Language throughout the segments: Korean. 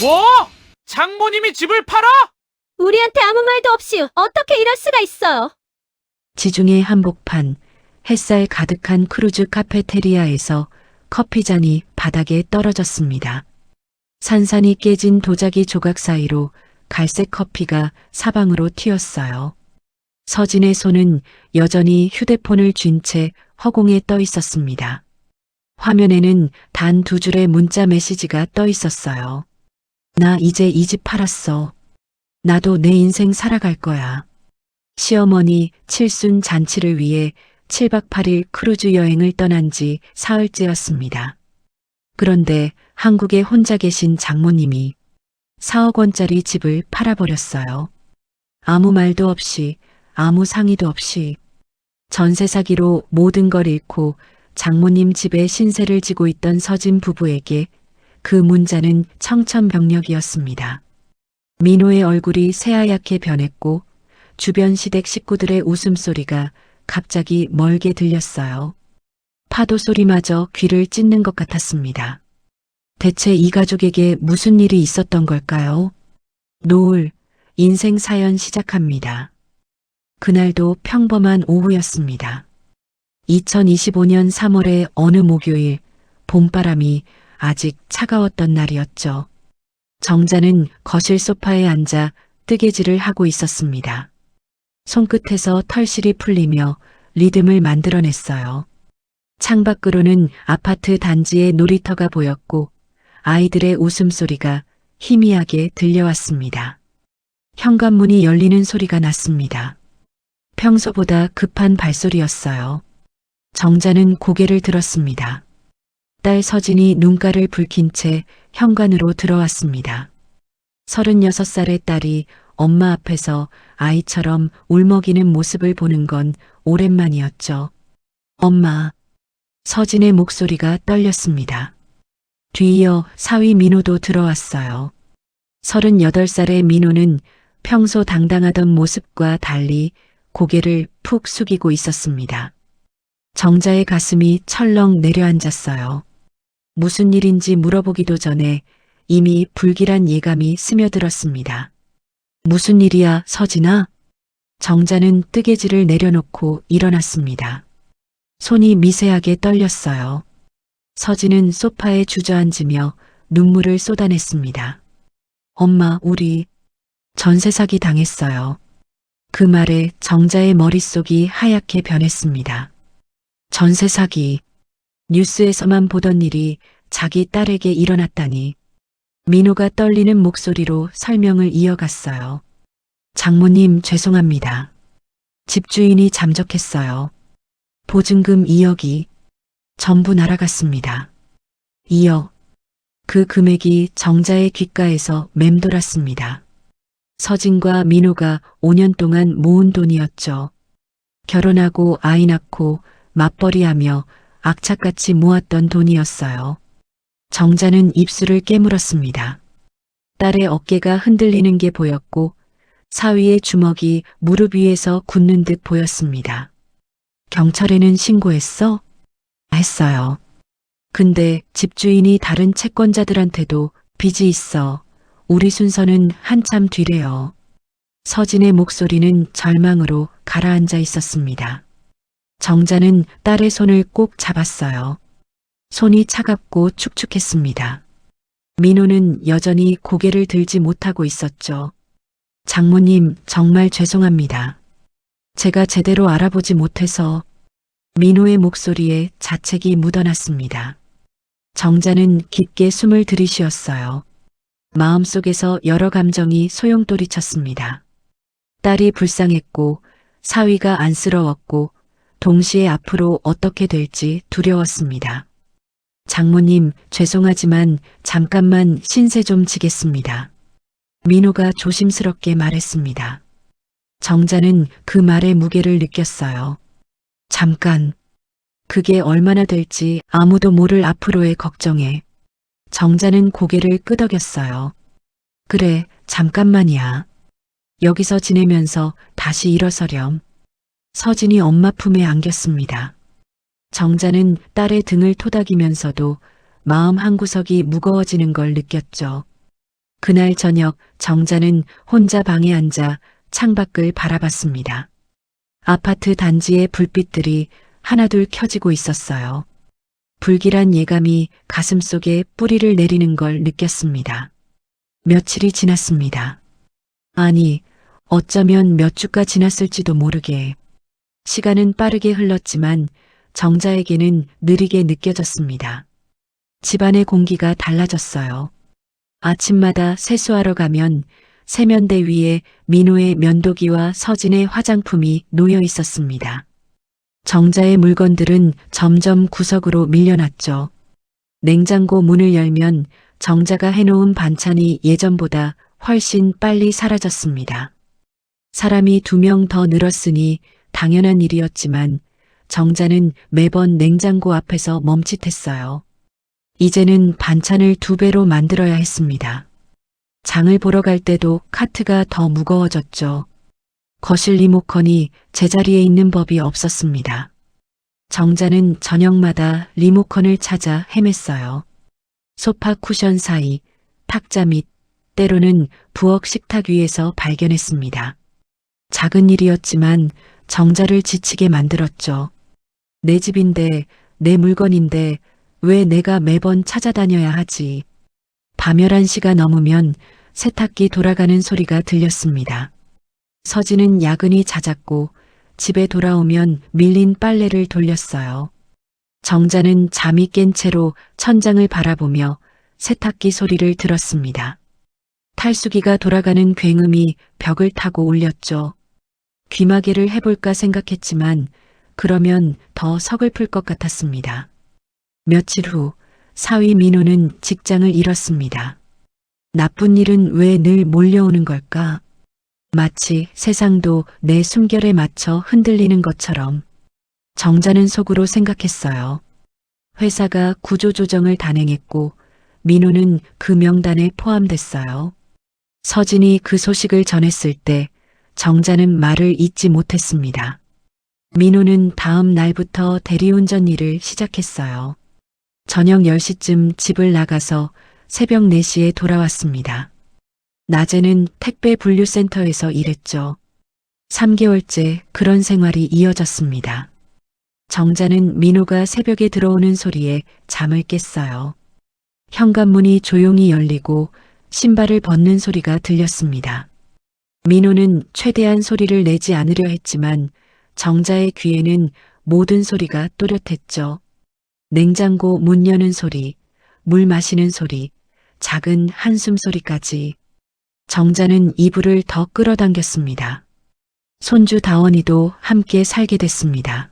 뭐? 장모님이 집을 팔아? 우리한테 아무 말도 없이 어떻게 이럴 수가 있어요? 지중해 한복판, 햇살 가득한 크루즈 카페테리아에서 커피잔이 바닥에 떨어졌습니다. 산산이 깨진 도자기 조각 사이로 갈색 커피가 사방으로 튀었어요. 서진의 손은 여전히 휴대폰을 쥔 채 허공에 떠 있었습니다. 화면에는 단 2줄의 문자 메시지가 떠 있었어요. 나 이제 이 집 팔았어. 나도 내 인생 살아갈 거야. 시어머니 칠순 잔치를 위해 7박 8일 크루즈 여행을 떠난 지 사흘째였습니다. 그런데 한국에 혼자 계신 장모님이 4억 원짜리 집을 팔아버렸어요. 아무 말도 없이, 아무 상의도 없이 전세 사기로 모든 걸 잃고 장모님 집에 신세를 지고 있던 서진 부부에게 그 문자는 청천벽력이었습니다. 민호의 얼굴이 새하얗게 변했고 주변 시댁 식구들의 웃음소리가 갑자기 멀게 들렸어요. 파도 소리마저 귀를 찢는 것 같았습니다. 대체 이 가족에게 무슨 일이 있었던 걸까요? 노을, 인생 사연 시작합니다. 그날도 평범한 오후였습니다. 2025년 3월의 어느 목요일, 봄바람이 아직 차가웠던 날이었죠. 정자는 거실 소파에 앉아 뜨개질을 하고 있었습니다. 손끝에서 털실이 풀리며 리듬을 만들어냈어요. 창밖으로는 아파트 단지의 놀이터가 보였고 아이들의 웃음소리가 희미하게 들려왔습니다. 현관문이 열리는 소리가 났습니다. 평소보다 급한 발소리였어요. 정자는 고개를 들었습니다. 딸 서진이 눈가를 붉힌 채 현관으로 들어왔습니다. 36살의 딸이 엄마 앞에서 아이처럼 울먹이는 모습을 보는 건 오랜만이었죠. 엄마. 서진의 목소리가 떨렸습니다. 뒤이어 사위 민호도 들어왔어요. 38살의 민호는 평소 당당하던 모습과 달리 고개를 푹 숙이고 있었습니다. 정자의 가슴이 철렁 내려앉았어요. 무슨 일인지 물어보기도 전에 이미 불길한 예감이 스며들었습니다. 무슨 일이야, 서진아? 정자는 뜨개질을 내려놓고 일어났습니다. 손이 미세하게 떨렸어요. 서진은 소파에 주저앉으며 눈물을 쏟아냈습니다. 엄마, 우리 전세 사기 당했어요. 그 말에 정자의 머릿속이 하얗게 변했습니다. 전세 사기. 뉴스에서만 보던 일이 자기 딸에게 일어났다니. 민호가 떨리는 목소리로 설명을 이어갔어요. 장모님 죄송합니다. 집주인이 잠적했어요. 보증금 2억이 전부 날아갔습니다. 2억. 그 금액이 정자의 귓가에서 맴돌았습니다. 서진과 민호가 5년 동안 모은 돈이었죠. 결혼하고 아이 낳고 맞벌이하며 악착같이 모았던 돈이었어요. 정자는 입술을 깨물었습니다. 딸의 어깨가 흔들리는 게 보였고 사위의 주먹이 무릎 위에서 굳는 듯 보였습니다. 경찰에는 신고했어? 했어요. 근데 집주인이 다른 채권자들한테도 빚이 있어. 우리 순서는 한참 뒤래요. 서진의 목소리는 절망으로 가라앉아 있었습니다. 정자는 딸의 손을 꼭 잡았어요. 손이 차갑고 축축했습니다. 민호는 여전히 고개를 들지 못하고 있었죠. 장모님, 정말 죄송합니다. 제가 제대로 알아보지 못해서. 민호의 목소리에 자책이 묻어났습니다. 정자는 깊게 숨을 들이쉬었어요. 마음속에서 여러 감정이 소용돌이쳤습니다. 딸이 불쌍했고 사위가 안쓰러웠고 동시에 앞으로 어떻게 될지 두려웠습니다. 장모님, 죄송하지만 잠깐만 신세 좀 지겠습니다. 민호가 조심스럽게 말했습니다. 정자는 그 말의 무게를 느꼈어요. 잠깐. 그게 얼마나 될지 아무도 모를 앞으로의 걱정에. 정자는 고개를 끄덕였어요. 그래, 잠깐만이야. 여기서 지내면서 다시 일어서렴. 서진이 엄마 품에 안겼습니다. 정자는 딸의 등을 토닥이면서도 마음 한구석이 무거워지는 걸 느꼈죠. 그날 저녁 정자는 혼자 방에 앉아 창밖을 바라봤습니다. 아파트 단지의 불빛들이 하나둘 켜지고 있었어요. 불길한 예감이 가슴속에 뿌리를 내리는 걸 느꼈습니다. 며칠이 지났습니다. 아니, 어쩌면 몇 주가 지났을지도 모르게. 시간은 빠르게 흘렀지만 정자에게는 느리게 느껴졌습니다. 집안의 공기가 달라졌어요. 아침마다 세수하러 가면 세면대 위에 민호의 면도기와 서진의 화장품이 놓여 있었습니다. 정자의 물건들은 점점 구석으로 밀려났죠. 냉장고 문을 열면 정자가 해놓은 반찬이 예전보다 훨씬 빨리 사라졌습니다. 사람이 2명 더 늘었으니 당연한 일이었지만 정자는 매번 냉장고 앞에서 멈칫했어요. 이제는 반찬을 2배로 만들어야 했습니다. 장을 보러 갈 때도 카트가 더 무거워졌죠. 거실 리모컨이 제자리에 있는 법이 없었습니다. 정자는 저녁마다 리모컨을 찾아 헤맸어요. 소파 쿠션 사이, 탁자 밑, 때로는 부엌 식탁 위에서 발견했습니다. 작은 일이었지만 정자를 지치게 만들었죠. 내 집인데, 내 물건인데 왜 내가 매번 찾아다녀야 하지? 밤 11시가 넘으면 세탁기 돌아가는 소리가 들렸습니다. 서진은 야근이 잦았고 집에 돌아오면 밀린 빨래를 돌렸어요. 정자는 잠이 깬 채로 천장을 바라보며 세탁기 소리를 들었습니다. 탈수기가 돌아가는 굉음이 벽을 타고 울렸죠. 귀마개를 해볼까 생각했지만 그러면 더 서글플 것 같았습니다. 며칠 후 사위 민호는 직장을 잃었습니다. 나쁜 일은 왜 늘 몰려오는 걸까? 마치 세상도 내 숨결에 맞춰 흔들리는 것처럼. 정자는 속으로 생각했어요. 회사가 구조조정을 단행했고 민호는 그 명단에 포함됐어요. 서진이 그 소식을 전했을 때 정자는 말을 잇지 못했습니다. 민호는 다음 날부터 대리운전 일을 시작했어요. 저녁 10시쯤 집을 나가서 새벽 4시에 돌아왔습니다. 낮에는 택배 분류센터에서 일했죠. 3개월째 그런 생활이 이어졌습니다. 정자는 민호가 새벽에 들어오는 소리에 잠을 깼어요. 현관문이 조용히 열리고 신발을 벗는 소리가 들렸습니다. 민호는 최대한 소리를 내지 않으려 했지만 정자의 귀에는 모든 소리가 또렷했죠. 냉장고 문 여는 소리, 물 마시는 소리, 작은 한숨 소리까지. 정자는 이불을 더 끌어당겼습니다. 손주 다원이도 함께 살게 됐습니다.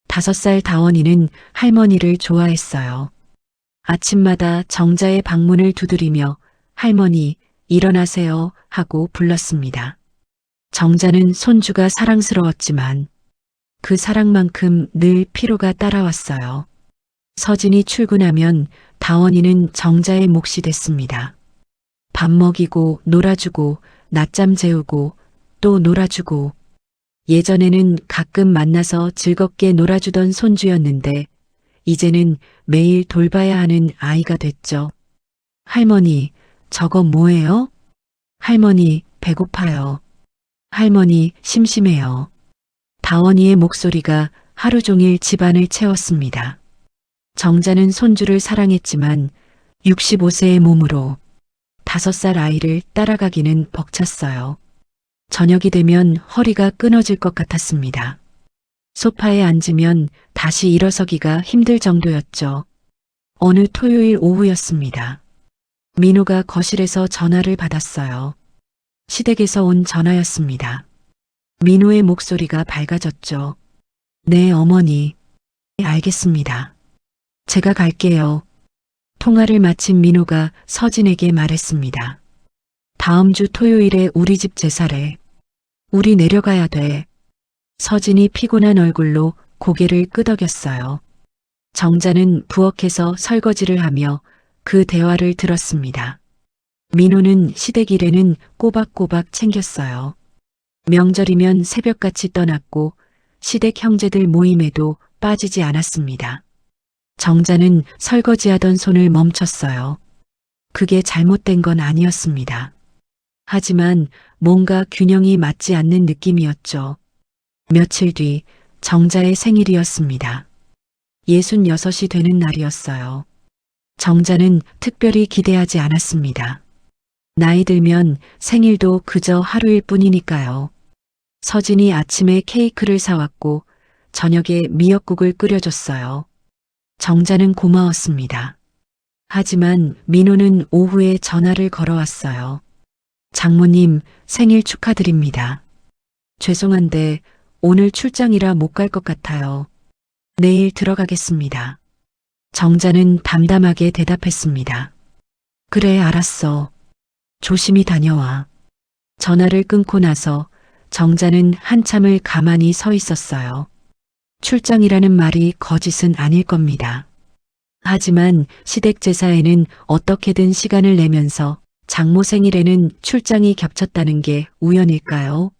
5살 다원이는 할머니를 좋아했어요. 아침마다 정자의 방문을 두드리며 할머니, 일어나세요 하고 불렀습니다. 정자는 손주가 사랑스러웠지만 그 사랑만큼 늘 피로가 따라왔어요. 서진이 출근하면 다원이는 정자의 몫이 됐습니다. 밥 먹이고 놀아주고 낮잠 재우고 또 놀아주고. 예전에는 가끔 만나서 즐겁게 놀아주던 손주였는데 이제는 매일 돌봐야 하는 아이가 됐죠. 할머니, 저거 뭐예요? 할머니, 배고파요. 할머니, 심심해요. 다원이의 목소리가 하루 종일 집안을 채웠습니다. 정자는 손주를 사랑했지만 65세의 몸으로 5살 아이를 따라가기는 벅찼어요. 저녁이 되면 허리가 끊어질 것 같았습니다. 소파에 앉으면 다시 일어서기가 힘들 정도였죠. 어느 토요일 오후였습니다. 민호가 거실에서 전화를 받았어요. 시댁에서 온 전화였습니다. 민호의 목소리가 밝아졌죠. 네, 어머니. 알겠습니다. 제가 갈게요. 통화를 마친 민호가 서진에게 말했습니다. 다음 주 토요일에 우리 집 제사래. 우리 내려가야 돼. 서진이 피곤한 얼굴로 고개를 끄덕였어요. 정자는 부엌에서 설거지를 하며 그 대화를 들었습니다. 민호는 시댁 일에는 꼬박꼬박 챙겼어요. 명절이면 새벽같이 떠났고 시댁 형제들 모임에도 빠지지 않았습니다. 정자는 설거지하던 손을 멈췄어요. 그게 잘못된 건 아니었습니다. 하지만 뭔가 균형이 맞지 않는 느낌이었죠. 며칠 뒤 정자의 생일이었습니다. 66이 되는 날이었어요. 정자는 특별히 기대하지 않았습니다. 나이 들면 생일도 그저 하루일 뿐이니까요. 서진이 아침에 케이크를 사왔고 저녁에 미역국을 끓여줬어요. 정자는 고마웠습니다. 하지만 민호는 오후에 전화를 걸어왔어요. 장모님, 생일 축하드립니다. 죄송한데 오늘 출장이라 못 갈 것 같아요. 내일 들어가겠습니다. 정자는 담담하게 대답했습니다. 그래, 알았어. 조심히 다녀와. 전화를 끊고 나서 정자는 한참을 가만히 서 있었어요. 출장이라는 말이 거짓은 아닐 겁니다. 하지만 시댁 제사에는 어떻게든 시간을 내면서 장모 생일에는 출장이 겹쳤다는 게 우연일까요?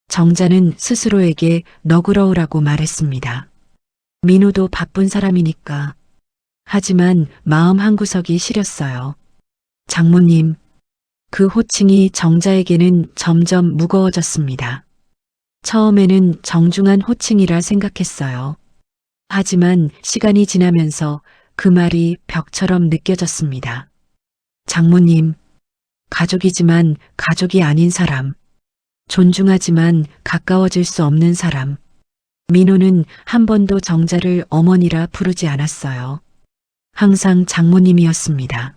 정자는 스스로에게 너그러우라고 말했습니다. 민호도 바쁜 사람이니까. 하지만 마음 한구석이 시렸어요. 장모님, 그 호칭이 정자에게는 점점 무거워졌습니다. 처음에는 정중한 호칭이라 생각했어요. 하지만 시간이 지나면서 그 말이 벽처럼 느껴졌습니다. 장모님, 가족이지만 가족이 아닌 사람. 존중하지만 가까워질 수 없는 사람. 민호는 한 번도 정자를 어머니라 부르지 않았어요. 항상 장모님이었습니다.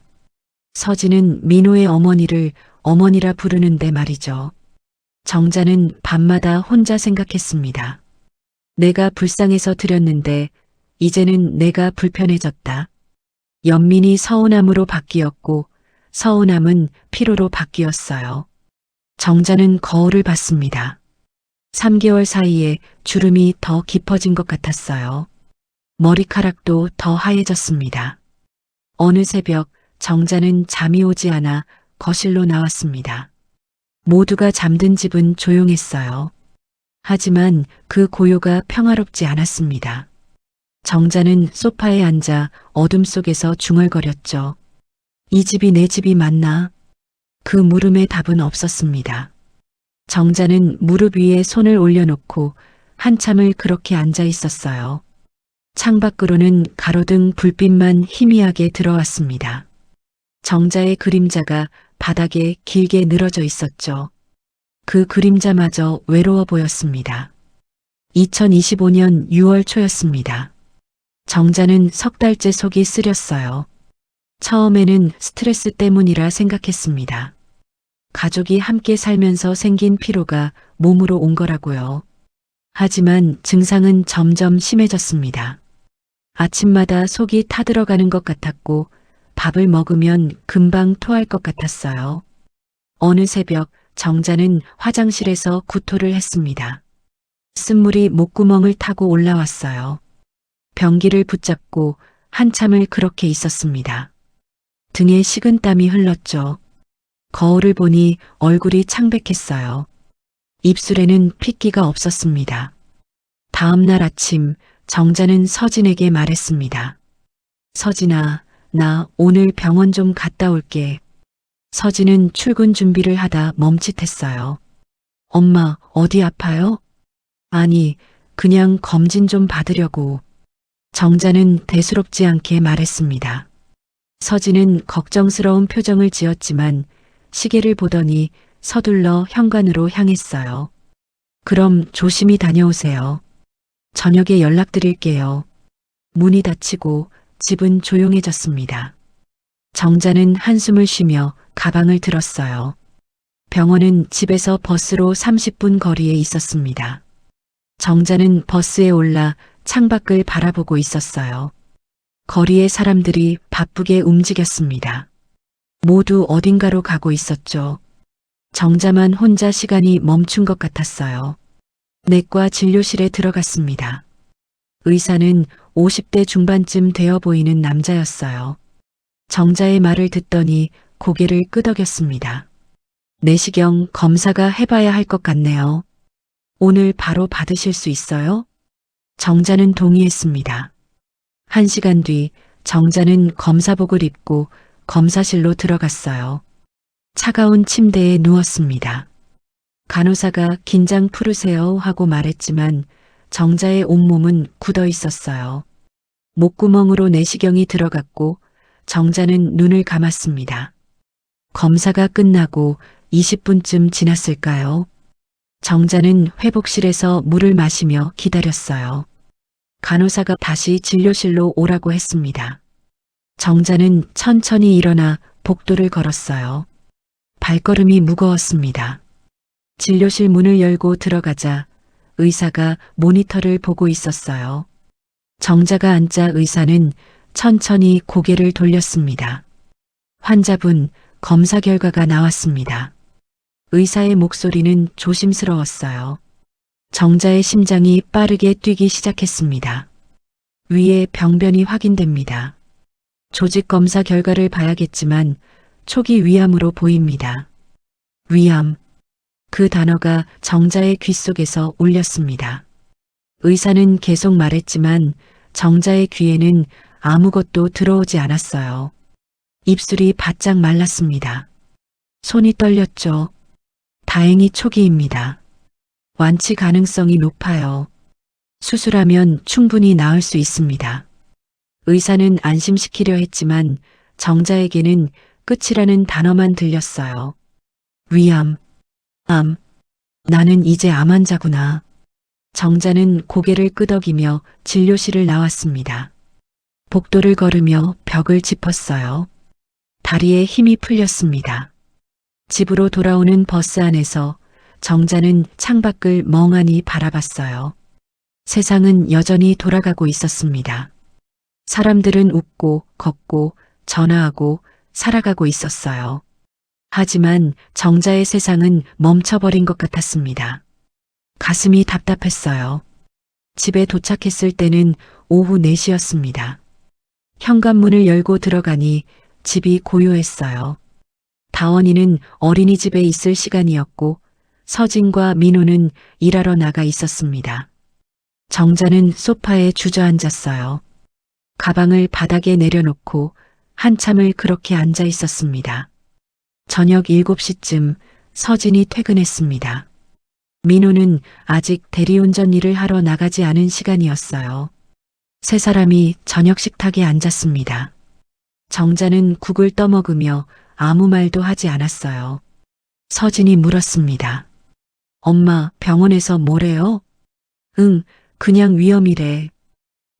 서진은 민호의 어머니를 어머니라 부르는데 말이죠. 정자는 밤마다 혼자 생각했습니다. 내가 불쌍해서 드렸는데 이제는 내가 불편해졌다. 연민이 서운함으로 바뀌었고 서운함은 피로로 바뀌었어요. 정자는 거울을 봤습니다. 3개월 사이에 주름이 더 깊어진 것 같았어요. 머리카락도 더 하얘졌습니다. 어느 새벽 정자는 잠이 오지 않아 거실로 나왔습니다. 모두가 잠든 집은 조용했어요. 하지만 그 고요가 평화롭지 않았습니다. 정자는 소파에 앉아 어둠 속에서 중얼거렸죠. 이 집이 내 집이 맞나? 그 물음에 답은 없었습니다. 정자는 무릎 위에 손을 올려놓고 한참을 그렇게 앉아 있었어요. 창밖으로는 가로등 불빛만 희미하게 들어왔습니다. 정자의 그림자가 바닥에 길게 늘어져 있었죠. 그 그림자마저 외로워 보였습니다. 2025년 6월 초였습니다. 정자는 석 달째 속이 쓰렸어요. 처음에는 스트레스 때문이라 생각했습니다. 가족이 함께 살면서 생긴 피로가 몸으로 온 거라고요. 하지만 증상은 점점 심해졌습니다. 아침마다 속이 타들어가는 것 같았고 밥을 먹으면 금방 토할 것 같았어요. 어느 새벽 정자는 화장실에서 구토를 했습니다. 쓴물이 목구멍을 타고 올라왔어요. 변기를 붙잡고 한참을 그렇게 있었습니다. 등에 식은땀이 흘렀죠. 거울을 보니 얼굴이 창백했어요. 입술에는 핏기가 없었습니다. 다음 날 아침 정자는 서진에게 말했습니다. 서진아, 나 오늘 병원 좀 갔다 올게. 서진은 출근 준비를 하다 멈칫했어요. 엄마, 어디 아파요? 아니, 그냥 검진 좀 받으려고. 정자는 대수롭지 않게 말했습니다. 서진은 걱정스러운 표정을 지었지만 시계를 보더니 서둘러 현관으로 향했어요. 그럼 조심히 다녀오세요. 저녁에 연락드릴게요. 문이 닫히고 집은 조용해졌습니다. 정자는 한숨을 쉬며 가방을 들었어요. 병원은 집에서 버스로 30분 거리에 있었습니다. 정자는 버스에 올라 창밖을 바라보고 있었어요. 거리의 사람들이 바쁘게 움직였습니다. 모두 어딘가로 가고 있었죠. 정자만 혼자 시간이 멈춘 것 같았어요. 내과 진료실에 들어갔습니다. 의사는 50대 중반쯤 되어 보이는 남자였어요. 정자의 말을 듣더니 고개를 끄덕였습니다. 내시경 검사가 해봐야 할 것 같네요. 오늘 바로 받으실 수 있어요? 정자는 동의했습니다. 1시간 뒤 정자는 검사복을 입고 검사실로 들어갔어요. 차가운 침대에 누웠습니다. 간호사가 긴장 풀으세요 하고 말했지만 정자의 온몸은 굳어 있었어요. 목구멍으로 내시경이 들어갔고 정자는 눈을 감았습니다. 검사가 끝나고 20분쯤 지났을까요? 정자는 회복실에서 물을 마시며 기다렸어요. 간호사가 다시 진료실로 오라고 했습니다. 정자는 천천히 일어나 복도를 걸었어요. 발걸음이 무거웠습니다. 진료실 문을 열고 들어가자 의사가 모니터를 보고 있었어요. 정자가 앉자 의사는 천천히 고개를 돌렸습니다. 환자분, 검사 결과가 나왔습니다. 의사의 목소리는 조심스러웠어요. 정자의 심장이 빠르게 뛰기 시작했습니다. 위에 병변이 확인됩니다. 조직 검사 결과를 봐야겠지만 초기 위암으로 보입니다. 위암. 그 단어가 정자의 귓속에서 울렸습니다. 의사는 계속 말했지만 정자의 귀에는 아무것도 들어오지 않았어요. 입술이 바짝 말랐습니다. 손이 떨렸죠. 다행히 초기입니다. 완치 가능성이 높아요. 수술하면 충분히 나을 수 있습니다. 의사는 안심시키려 했지만 정자에게는 끝이라는 단어만 들렸어요. 위암, 암, 나는 이제 암 환자구나. 정자는 고개를 끄덕이며 진료실을 나왔습니다. 복도를 걸으며 벽을 짚었어요. 다리에 힘이 풀렸습니다. 집으로 돌아오는 버스 안에서 정자는 창밖을 멍하니 바라봤어요. 세상은 여전히 돌아가고 있었습니다. 사람들은 웃고 걷고 전화하고 살아가고 있었어요. 하지만 정자의 세상은 멈춰버린 것 같았습니다. 가슴이 답답했어요. 집에 도착했을 때는 오후 4시였습니다. 현관문을 열고 들어가니 집이 고요했어요. 다원이는 어린이집에 있을 시간이었고 서진과 민호는 일하러 나가 있었습니다. 정자는 소파에 주저앉았어요. 가방을 바닥에 내려놓고 한참을 그렇게 앉아 있었습니다. 저녁 7시쯤 서진이 퇴근했습니다. 민호는 아직 대리운전 일을 하러 나가지 않은 시간이었어요. 세 사람이 저녁 식탁에 앉았습니다. 정자는 국을 떠먹으며 아무 말도 하지 않았어요. 서진이 물었습니다. 엄마, 병원에서 뭐래요? 응, 그냥 위험이래.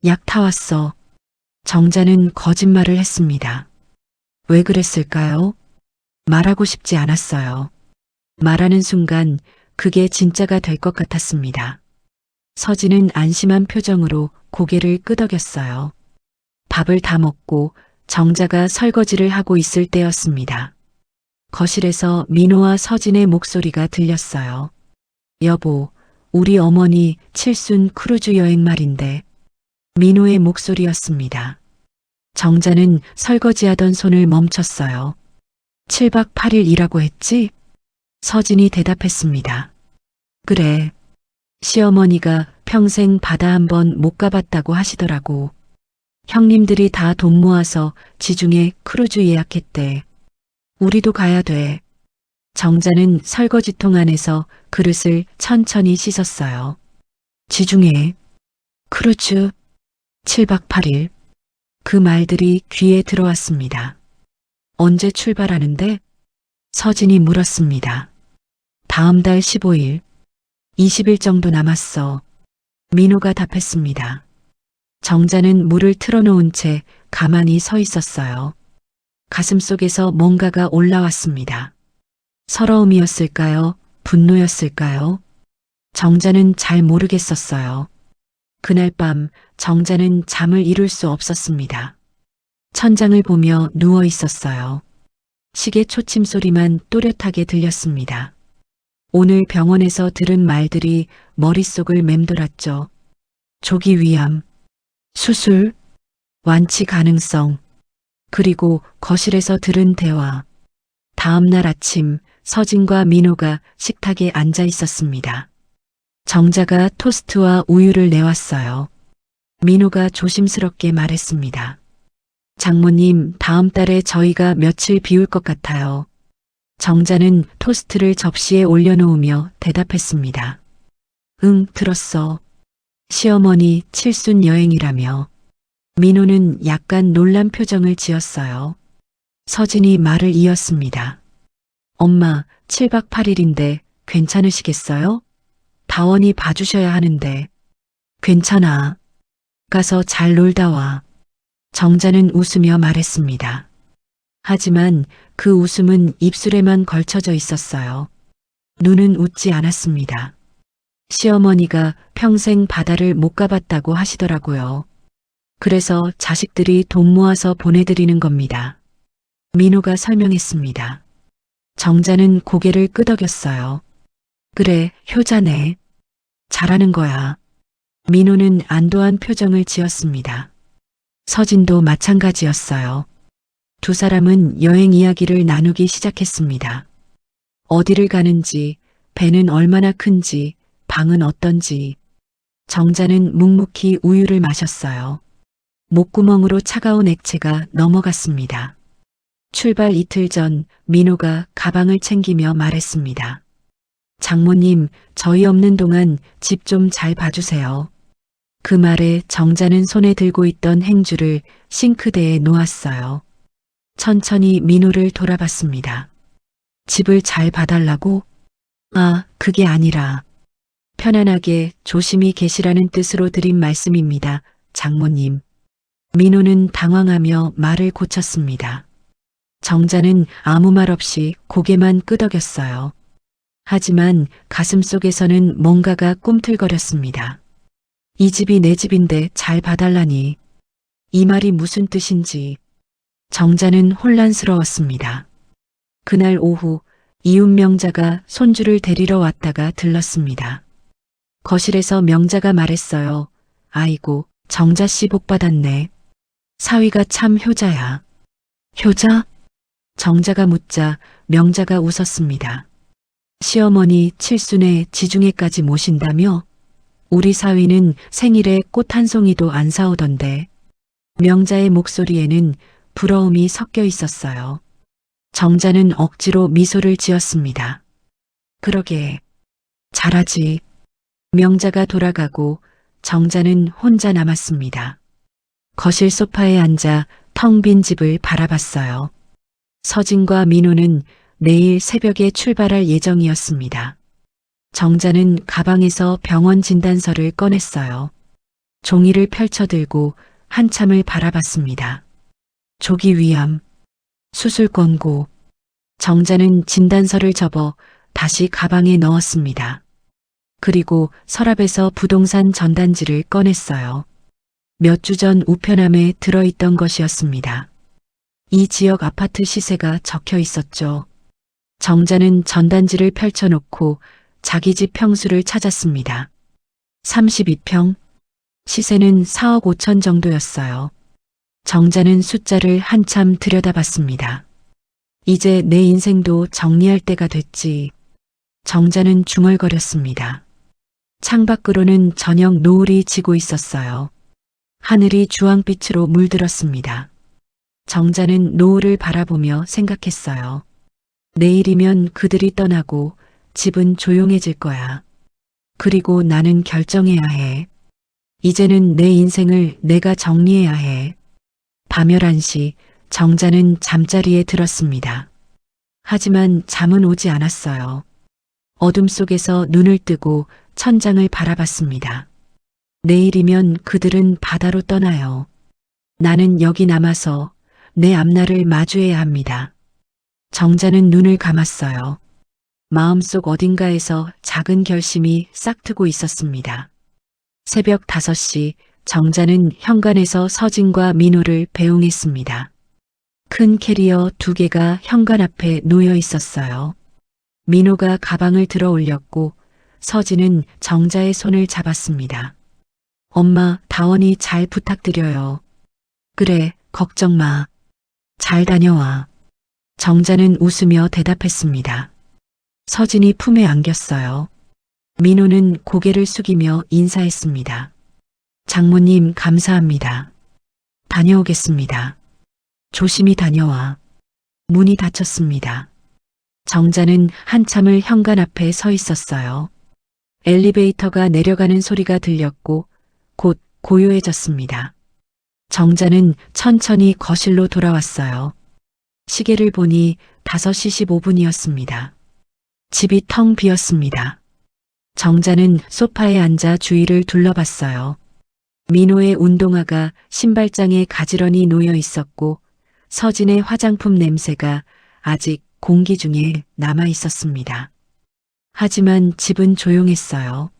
약 타왔어. 정자는 거짓말을 했습니다. 왜 그랬을까요? 말하고 싶지 않았어요. 말하는 순간 그게 진짜가 될 것 같았습니다. 서진은 안심한 표정으로 고개를 끄덕였어요. 밥을 다 먹고 정자가 설거지를 하고 있을 때였습니다. 거실에서 민호와 서진의 목소리가 들렸어요. 여보, 우리 어머니 칠순 크루즈 여행 말인데. 민호의 목소리였습니다. 정자는 설거지하던 손을 멈췄어요. 7박 8일이라고 했지? 서진이 대답했습니다. 그래. 시어머니가 평생 바다 한번 못 가봤다고 하시더라고. 형님들이 다 돈 모아서 지중해 크루즈 예약했대. 우리도 가야 돼. 정자는 설거지통 안에서 그릇을 천천히 씻었어요. 지중해, 크루즈, 7박 8일. 그 말들이 귀에 들어왔습니다. 언제 출발하는데? 서진이 물었습니다. 다음 달 15일, 20일 정도 남았어. 민호가 답했습니다. 정자는 물을 틀어놓은 채 가만히 서 있었어요. 가슴속에서 뭔가가 올라왔습니다. 서러움이었을까요? 분노였을까요? 정자는 잘 모르겠었어요. 그날 밤 정자는 잠을 이룰 수 없었습니다. 천장을 보며 누워 있었어요. 시계 초침 소리만 또렷하게 들렸습니다. 오늘 병원에서 들은 말들이 머릿속을 맴돌았죠. 조기 위암, 수술, 완치 가능성, 그리고 거실에서 들은 대화. 다음 날 아침 서진과 민호가 식탁에 앉아 있었습니다. 정자가 토스트와 우유를 내왔어요. 민호가 조심스럽게 말했습니다. 장모님, 다음 달에 저희가 며칠 비울 것 같아요. 정자는 토스트를 접시에 올려놓으며 대답했습니다. 응, 들었어. 시어머니 칠순 여행이라며. 민호는 약간 놀란 표정을 지었어요. 서진이 말을 이었습니다. 엄마, 7박 8일인데 괜찮으시겠어요? 다원이 봐주셔야 하는데. 괜찮아. 가서 잘 놀다 와. 정자는 웃으며 말했습니다. 하지만 그 웃음은 입술에만 걸쳐져 있었어요. 눈은 웃지 않았습니다. 시어머니가 평생 바다를 못 가봤다고 하시더라고요. 그래서 자식들이 돈 모아서 보내드리는 겁니다. 민호가 설명했습니다. 정자는 고개를 끄덕였어요. 그래, 효자네. 잘하는 거야. 민호는 안도한 표정을 지었습니다. 서진도 마찬가지였어요. 두 사람은 여행 이야기를 나누기 시작했습니다. 어디를 가는지, 배는 얼마나 큰지, 방은 어떤지. 정자는 묵묵히 우유를 마셨어요. 목구멍으로 차가운 액체가 넘어갔습니다. 출발 이틀 전 민호가 가방을 챙기며 말했습니다. 장모님, 저희 없는 동안 집 좀 잘 봐주세요. 그 말에 정자는 손에 들고 있던 행주를 싱크대에 놓았어요. 천천히 민호를 돌아봤습니다. 집을 잘 봐달라고? 아, 그게 아니라 편안하게 조심히 계시라는 뜻으로 드린 말씀입니다, 장모님. 민호는 당황하며 말을 고쳤습니다. 정자는 아무 말 없이 고개만 끄덕였어요. 하지만 가슴속에서는 뭔가가 꿈틀거렸습니다. 이 집이 내 집인데 잘 봐달라니. 이 말이 무슨 뜻인지. 정자는 혼란스러웠습니다. 그날 오후 이웃 명자가 손주를 데리러 왔다가 들렀습니다. 거실에서 명자가 말했어요. 아이고, 정자 씨 복 받았네. 사위가 참 효자야. 효자? 정자가 묻자 명자가 웃었습니다. 시어머니 칠순에 지중해까지 모신다며? 우리 사위는 생일에 꽃 한 송이도 안 사오던데. 명자의 목소리에는 부러움이 섞여 있었어요. 정자는 억지로 미소를 지었습니다. 그러게. 잘하지. 명자가 돌아가고 정자는 혼자 남았습니다. 거실 소파에 앉아 텅 빈 집을 바라봤어요. 서진과 민호는 내일 새벽에 출발할 예정이었습니다. 정자는 가방에서 병원 진단서를 꺼냈어요. 종이를 펼쳐들고 한참을 바라봤습니다. 조기 위암, 수술 권고. 정자는 진단서를 접어 다시 가방에 넣었습니다. 그리고 서랍에서 부동산 전단지를 꺼냈어요. 몇 주 전 우편함에 들어있던 것이었습니다. 이 지역 아파트 시세가 적혀 있었죠. 정자는 전단지를 펼쳐놓고 자기 집 평수를 찾았습니다. 32평, 시세는 4억 5천 정도였어요. 정자는 숫자를 한참 들여다봤습니다. 이제 내 인생도 정리할 때가 됐지. 정자는 중얼거렸습니다. 창밖으로는 저녁 노을이 지고 있었어요. 하늘이 주황빛으로 물들었습니다. 정자는 노을을 바라보며 생각했어요. 내일이면 그들이 떠나고 집은 조용해질 거야. 그리고 나는 결정해야 해. 이제는 내 인생을 내가 정리해야 해. 밤 11시 정자는 잠자리에 들었습니다. 하지만 잠은 오지 않았어요. 어둠 속에서 눈을 뜨고 천장을 바라봤습니다. 내일이면 그들은 바다로 떠나요. 나는 여기 남아서 내 앞날을 마주해야 합니다. 정자는 눈을 감았어요. 마음속 어딘가에서 작은 결심이 싹트고 있었습니다. 새벽 5시 정자는 현관에서 서진과 민호를 배웅했습니다. 큰 캐리어 2개가 현관 앞에 놓여 있었어요. 민호가 가방을 들어 올렸고 서진은 정자의 손을 잡았습니다. 엄마, 다원이 잘 부탁드려요. 그래, 걱정 마. 잘 다녀와. 정자는 웃으며 대답했습니다. 서진이 품에 안겼어요. 민호는 고개를 숙이며 인사했습니다. 장모님 감사합니다. 다녀오겠습니다. 조심히 다녀와. 문이 닫혔습니다. 정자는 한참을 현관 앞에 서 있었어요. 엘리베이터가 내려가는 소리가 들렸고 곧 고요해졌습니다. 정자는 천천히 거실로 돌아왔어요. 시계를 보니 5시 15분이었습니다. 집이 텅 비었습니다. 정자는 소파에 앉아 주위를 둘러봤어요. 민호의 운동화가 신발장에 가지런히 놓여 있었고 서진의 화장품 냄새가 아직 공기 중에 남아 있었습니다. 하지만 집은 조용했어요.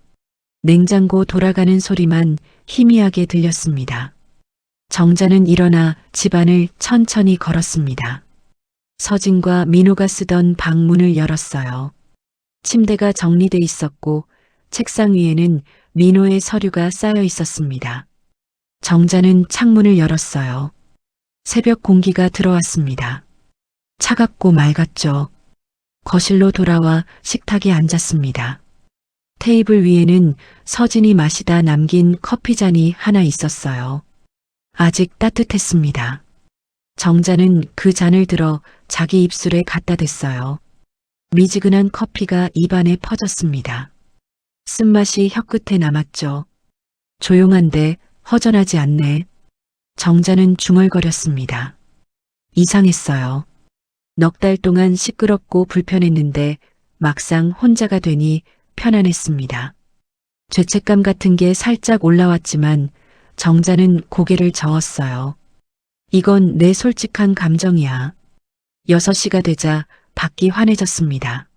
냉장고 돌아가는 소리만 희미하게 들렸습니다. 정자는 일어나 집안을 천천히 걸었습니다. 서진과 민호가 쓰던 방문을 열었어요. 침대가 정리돼 있었고 책상 위에는 민호의 서류가 쌓여 있었습니다. 정자는 창문을 열었어요. 새벽 공기가 들어왔습니다. 차갑고 맑았죠. 거실로 돌아와 식탁에 앉았습니다. 테이블 위에는 서진이 마시다 남긴 커피잔이 하나 있었어요. 아직 따뜻했습니다. 정자는 그 잔을 들어 자기 입술에 갖다 댔어요. 미지근한 커피가 입안에 퍼졌습니다. 쓴맛이 혀끝에 남았죠. 조용한데 허전하지 않네. 정자는 중얼거렸습니다. 이상했어요. 넉 달 동안 시끄럽고 불편했는데 막상 혼자가 되니 편안했습니다. 죄책감 같은 게 살짝 올라왔지만 정자는 고개를 저었어요. 이건 내 솔직한 감정이야. 6시가 되자 밖이 환해졌습니다.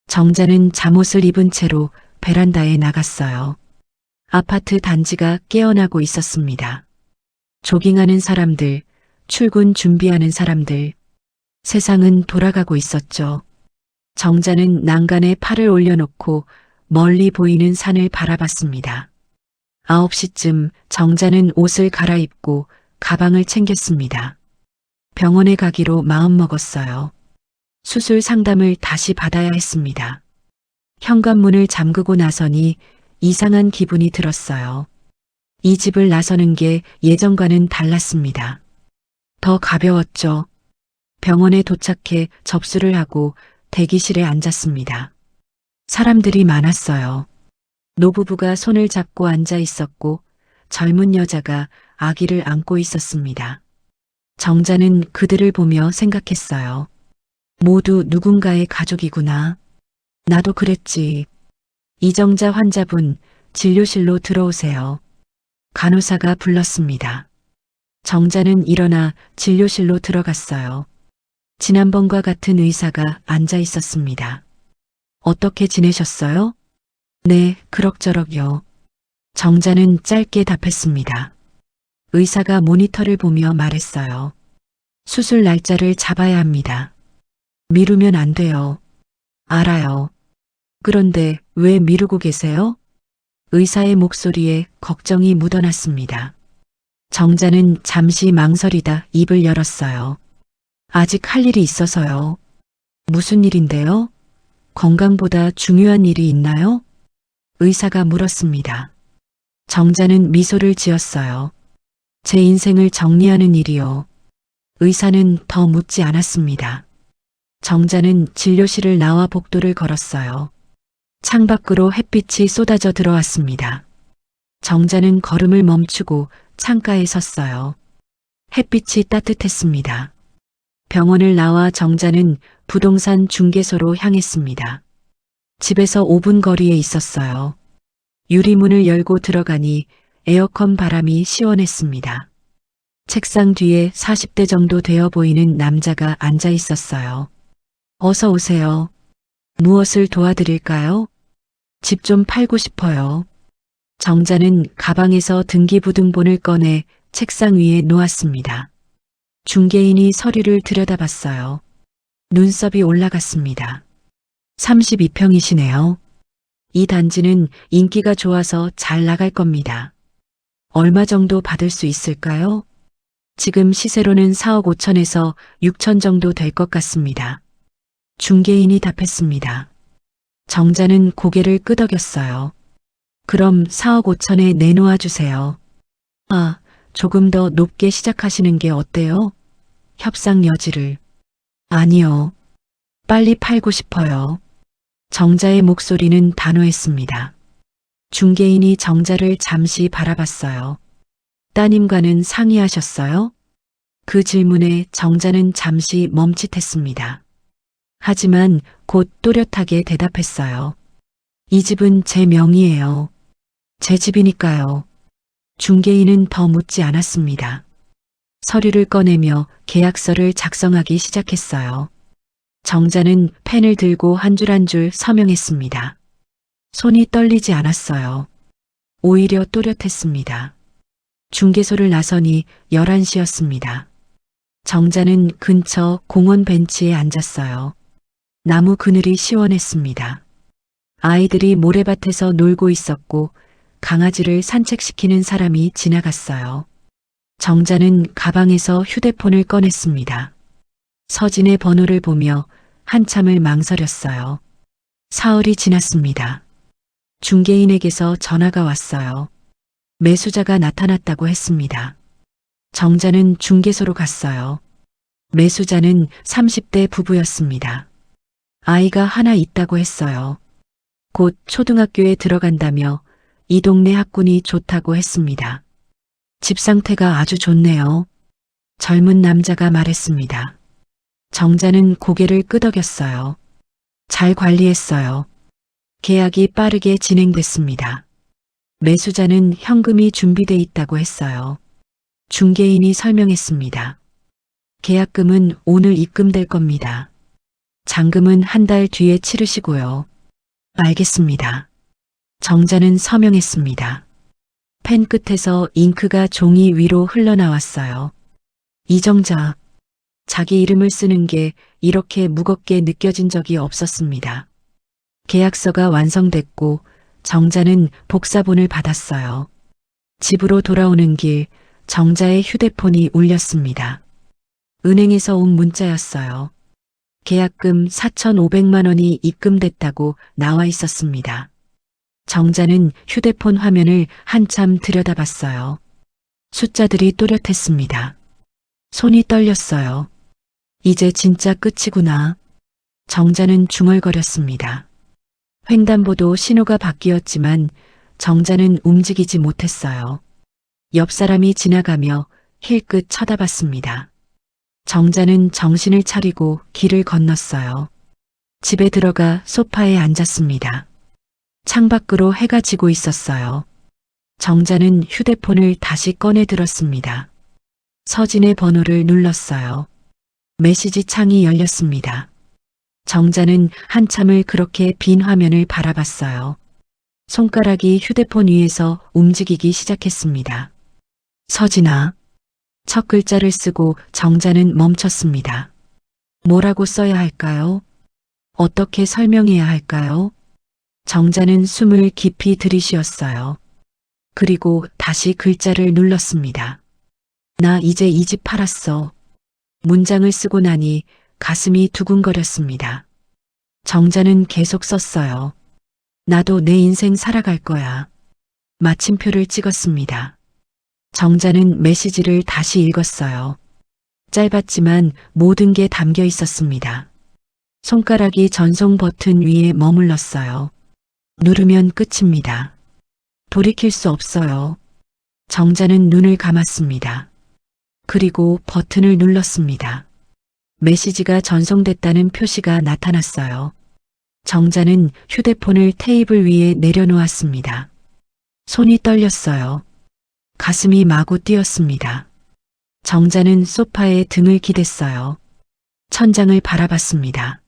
정자는 잠옷을 입은 채로 베란다에 나갔어요. 아파트 단지가 깨어나고 있었습니다. 조깅하는 사람들, 출근 준비하는 사람들, 세상은 돌아가고 있었죠. 정자는 난간에 팔을 올려놓고 멀리 보이는 산을 바라봤습니다. 9시쯤 정자는 옷을 갈아입고 가방을 챙겼습니다. 병원에 가기로 마음먹었어요. 수술 상담을 다시 받아야 했습니다. 현관문을 잠그고 나서니 이상한 기분이 들었어요. 이 집을 나서는 게 예전과는 달랐습니다. 더 가벼웠죠. 병원에 도착해 접수를 하고 대기실에 앉았습니다. 사람들이 많았어요. 노부부가 손을 잡고 앉아 있었고 젊은 여자가 아기를 안고 있었습니다. 정자는 그들을 보며 생각했어요. 모두 누군가의 가족이구나. 나도 그랬지. 이정자 환자분, 진료실로 들어오세요. 간호사가 불렀습니다. 정자는 일어나 진료실로 들어갔어요. 지난번과 같은 의사가 앉아 있었습니다. 어떻게 지내셨어요? 네, 그럭저럭요. 정자는 짧게 답했습니다. 의사가 모니터를 보며 말했어요. 수술 날짜를 잡아야 합니다. 미루면 안 돼요. 알아요. 그런데 왜 미루고 계세요? 의사의 목소리에 걱정이 묻어났습니다. 정자는 잠시 망설이다 입을 열었어요. 아직 할 일이 있어서요. 무슨 일인데요? 건강보다 중요한 일이 있나요? 의사가 물었습니다. 정자는 미소를 지었어요. 제 인생을 정리하는 일이요. 의사는 더 묻지 않았습니다. 정자는 진료실을 나와 복도를 걸었어요. 창밖으로 햇빛이 쏟아져 들어왔습니다. 정자는 걸음을 멈추고 창가에 섰어요. 햇빛이 따뜻했습니다. 병원을 나와 정자는 부동산 중개소로 향했습니다. 집에서 5분 거리에 있었어요. 유리문을 열고 들어가니 에어컨 바람이 시원했습니다. 책상 뒤에 40대 정도 되어 보이는 남자가 앉아 있었어요. 어서 오세요. 무엇을 도와드릴까요? 집 좀 팔고 싶어요. 정자는 가방에서 등기부등본을 꺼내 책상 위에 놓았습니다. 중개인이 서류를 들여다봤어요. 눈썹이 올라갔습니다. 32평이시네요. 이 단지는 인기가 좋아서 잘 나갈 겁니다. 얼마 정도 받을 수 있을까요? 지금 시세로는 4억 5천에서 6천 정도 될 것 같습니다. 중개인이 답했습니다. 정자는 고개를 끄덕였어요. 그럼 4억 5천에 내놓아 주세요. 아, 조금 더 높게 시작하시는 게 어때요? 협상 여지를. 아니요. 빨리 팔고 싶어요. 정자의 목소리는 단호했습니다. 중개인이 정자를 잠시 바라봤어요. 따님과는 상의하셨어요? 그 질문에 정자는 잠시 멈칫했습니다. 하지만 곧 또렷하게 대답했어요. 이 집은 제 명의예요. 제 집이니까요. 중개인은 더 묻지 않았습니다. 서류를 꺼내며 계약서를 작성하기 시작했어요. 정자는 펜을 들고 한 줄 한 줄 서명했습니다. 손이 떨리지 않았어요. 오히려 또렷했습니다. 중개소를 나서니 11시였습니다. 정자는 근처 공원 벤치에 앉았어요. 나무 그늘이 시원했습니다. 아이들이 모래밭에서 놀고 있었고 강아지를 산책시키는 사람이 지나갔어요. 정자는 가방에서 휴대폰을 꺼냈습니다. 서진의 번호를 보며 한참을 망설였어요. 사흘이 지났습니다. 중개인에게서 전화가 왔어요. 매수자가 나타났다고 했습니다. 정자는 중개소로 갔어요. 매수자는 30대 부부였습니다. 아이가 하나 있다고 했어요. 곧 초등학교에 들어간다며 이 동네 학군이 좋다고 했습니다. 집 상태가 아주 좋네요. 젊은 남자가 말했습니다. 정자는 고개를 끄덕였어요. 잘 관리했어요. 계약이 빠르게 진행됐습니다. 매수자는 현금이 준비돼 있다고 했어요. 중개인이 설명했습니다. 계약금은 오늘 입금될 겁니다. 잔금은 한 달 뒤에 치르시고요. 알겠습니다. 정자는 서명했습니다. 펜 끝에서 잉크가 종이 위로 흘러나왔어요. 이정자. 자기 이름을 쓰는 게 이렇게 무겁게 느껴진 적이 없었습니다. 계약서가 완성됐고 정자는 복사본을 받았어요. 집으로 돌아오는 길 정자의 휴대폰이 울렸습니다. 은행에서 온 문자였어요. 계약금 4,500만 원이 입금됐다고 나와 있었습니다. 정자는 휴대폰 화면을 한참 들여다봤어요. 숫자들이 또렷했습니다. 손이 떨렸어요. 이제 진짜 끝이구나. 정자는 중얼거렸습니다. 횡단보도 신호가 바뀌었지만 정자는 움직이지 못했어요. 옆 사람이 지나가며 힐끗 쳐다봤습니다. 정자는 정신을 차리고 길을 건넜어요. 집에 들어가 소파에 앉았습니다. 창밖으로 해가 지고 있었어요. 정자는 휴대폰을 다시 꺼내 들었습니다. 서진의 번호를 눌렀어요. 메시지 창이 열렸습니다. 정자는 한참을 그렇게 빈 화면을 바라봤어요. 손가락이 휴대폰 위에서 움직이기 시작했습니다. 서진아. 첫 글자를 쓰고 정자는 멈췄습니다. 뭐라고 써야 할까요? 어떻게 설명해야 할까요? 정자는 숨을 깊이 들이쉬었어요. 그리고 다시 글자를 눌렀습니다. 나 이제 이 집 팔았어. 문장을 쓰고 나니 가슴이 두근거렸습니다. 정자는 계속 썼어요. 나도 내 인생 살아갈 거야. 마침표를 찍었습니다. 정자는 메시지를 다시 읽었어요. 짧았지만 모든 게 담겨 있었습니다. 손가락이 전송 버튼 위에 머물렀어요. 누르면 끝입니다. 돌이킬 수 없어요. 정자는 눈을 감았습니다. 그리고 버튼을 눌렀습니다. 메시지가 전송됐다는 표시가 나타났어요. 정자는 휴대폰을 테이블 위에 내려놓았습니다. 손이 떨렸어요. 가슴이 마구 뛰었습니다. 정자는 소파에 등을 기댔어요. 천장을 바라봤습니다.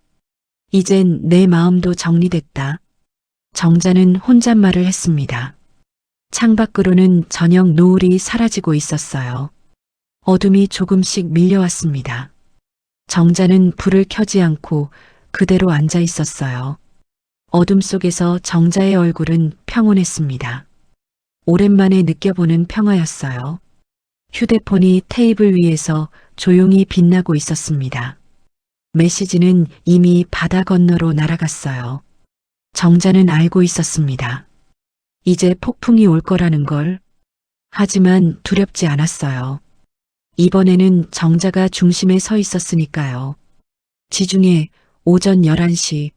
이젠 내 마음도 정리됐다. 정자는 혼잣말을 했습니다. 창밖으로는 저녁 노을이 사라지고 있었어요. 어둠이 조금씩 밀려왔습니다. 정자는 불을 켜지 않고 그대로 앉아 있었어요. 어둠 속에서 정자의 얼굴은 평온했습니다. 오랜만에 느껴보는 평화였어요. 휴대폰이 테이블 위에서 조용히 빛나고 있었습니다. 메시지는 이미 바다 건너로 날아갔어요. 정자는 알고 있었습니다. 이제 폭풍이 올 거라는 걸. 하지만 두렵지 않았어요. 이번에는 정자가 중심에 서 있었으니까요. 지중해 오전 11시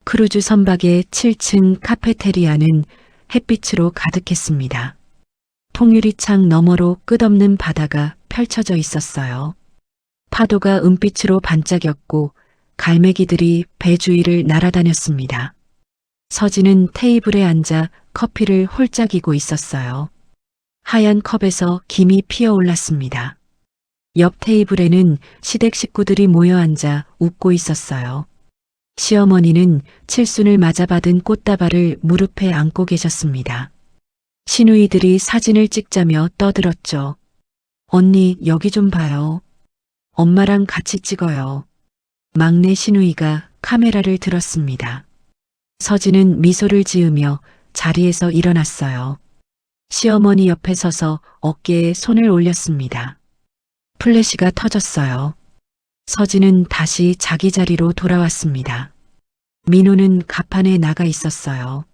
크루즈 선박의 7층 카페테리아는 햇빛으로 가득했습니다. 통유리창 너머로 끝없는 바다가 펼쳐져 있었어요. 파도가 은빛으로 반짝였고 갈매기들이 배 주위를 날아다녔습니다. 서진은 테이블에 앉아 커피를 홀짝이고 있었어요. 하얀 컵에서 김이 피어올랐습니다. 옆 테이블에는 시댁 식구들이 모여 앉아 웃고 있었어요. 시어머니는 칠순을 맞아받은 꽃다발을 무릎에 안고 계셨습니다. 시누이들이 사진을 찍자며 떠들었죠. 언니, 여기 좀 봐요. 엄마랑 같이 찍어요. 막내 시누이가 카메라를 들었습니다. 서진은 미소를 지으며 자리에서 일어났어요. 시어머니 옆에 서서 어깨에 손을 올렸습니다. 플래시가 터졌어요. 서진은 다시 자기 자리로 돌아왔습니다. 민호는 갑판에 나가 있었어요.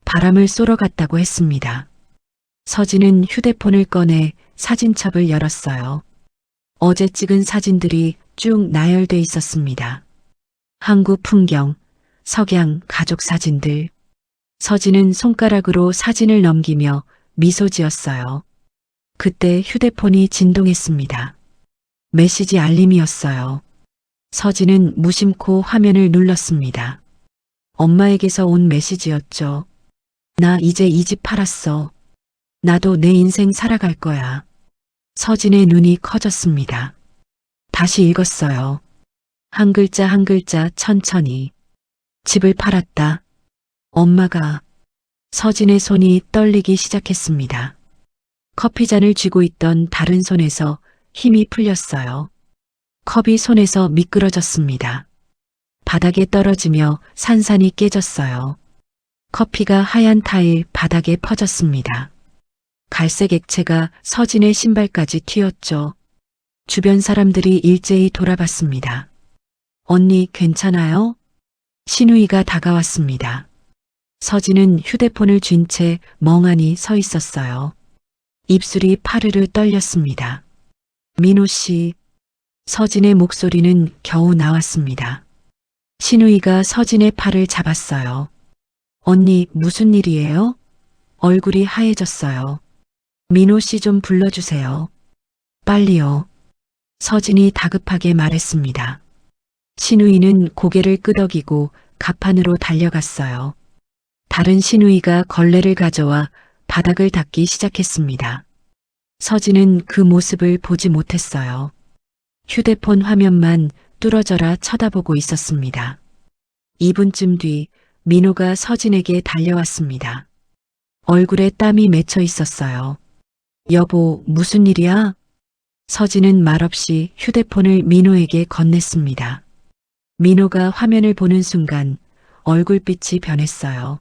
바람을 쏘러 갔다고 했습니다. 서진은 휴대폰을 꺼내 사진첩을 열었어요. 어제 찍은 사진들이 쭉 나열돼 있었습니다. 한국 풍경, 석양, 가족 사진들. 서진은 손가락으로 사진을 넘기며 미소 지었어요. 그때 휴대폰이 진동했습니다. 메시지 알림이었어요. 서진은 무심코 화면을 눌렀습니다. 엄마에게서 온 메시지였죠. 나 이제 이 집 팔았어. 나도 내 인생 살아갈 거야. 서진의 눈이 커졌습니다. 다시 읽었어요. 한 글자 한 글자 천천히. 집을 팔았다. 엄마가. 서진의 손이 떨리기 시작했습니다. 커피잔을 쥐고 있던 다른 손에서 힘이 풀렸어요. 컵이 손에서 미끄러졌습니다. 바닥에 떨어지며 산산이 깨졌어요. 커피가 하얀 타일 바닥에 퍼졌습니다. 갈색 액체가 서진의 신발까지 튀었죠. 주변 사람들이 일제히 돌아봤습니다. 언니, 괜찮아요? 시누이가 다가왔습니다. 서진은 휴대폰을 쥔 채 멍하니 서 있었어요. 입술이 파르르 떨렸습니다. 민호 씨. 서진의 목소리는 겨우 나왔습니다. 시누이가 서진의 팔을 잡았어요. 언니, 무슨 일이에요? 얼굴이 하얘졌어요. 민호 씨 좀 불러주세요. 빨리요. 서진이 다급하게 말했습니다. 시누이는 고개를 끄덕이고 갑판으로 달려갔어요. 다른 시누이가 걸레를 가져와 바닥을 닦기 시작했습니다. 서진은 그 모습을 보지 못했어요. 휴대폰 화면만 뚫어져라 쳐다보고 있었습니다. 2분쯤 뒤 민호가 서진에게 달려왔습니다. 얼굴에 땀이 맺혀 있었어요. 여보, 무슨 일이야? 서진은 말없이 휴대폰을 민호에게 건넸습니다. 민호가 화면을 보는 순간 얼굴빛이 변했어요.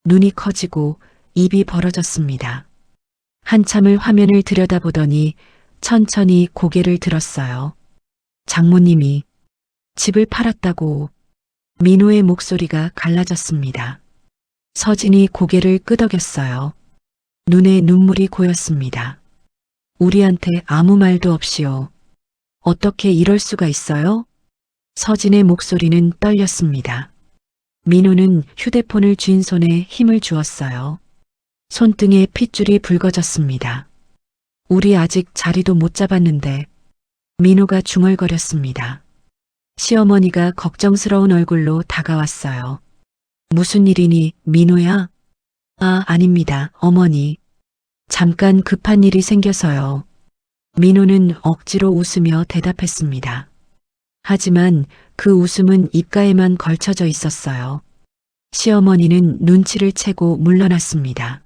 눈이 커지고 입이 벌어졌습니다. 한참을 화면을 들여다보더니 천천히 고개를 들었어요. 장모님이 집을 팔았다고. 민호의 목소리가 갈라졌습니다. 서진이 고개를 끄덕였어요. 눈에 눈물이 고였습니다. 우리한테 아무 말도 없이요. 어떻게 이럴 수가 있어요? 서진의 목소리는 떨렸습니다. 민호는 휴대폰을 쥔 손에 힘을 주었어요. 손등에 핏줄이 붉어졌습니다. 우리 아직 자리도 못 잡았는데. 민호가 중얼거렸습니다. 시어머니가 걱정스러운 얼굴로 다가왔어요. 무슨 일이니, 민호야? 아, 아닙니다, 어머니. 잠깐 급한 일이 생겨서요. 민호는 억지로 웃으며 대답했습니다. 하지만 그 웃음은 입가에만 걸쳐져 있었어요. 시어머니는 눈치를 채고 물러났습니다.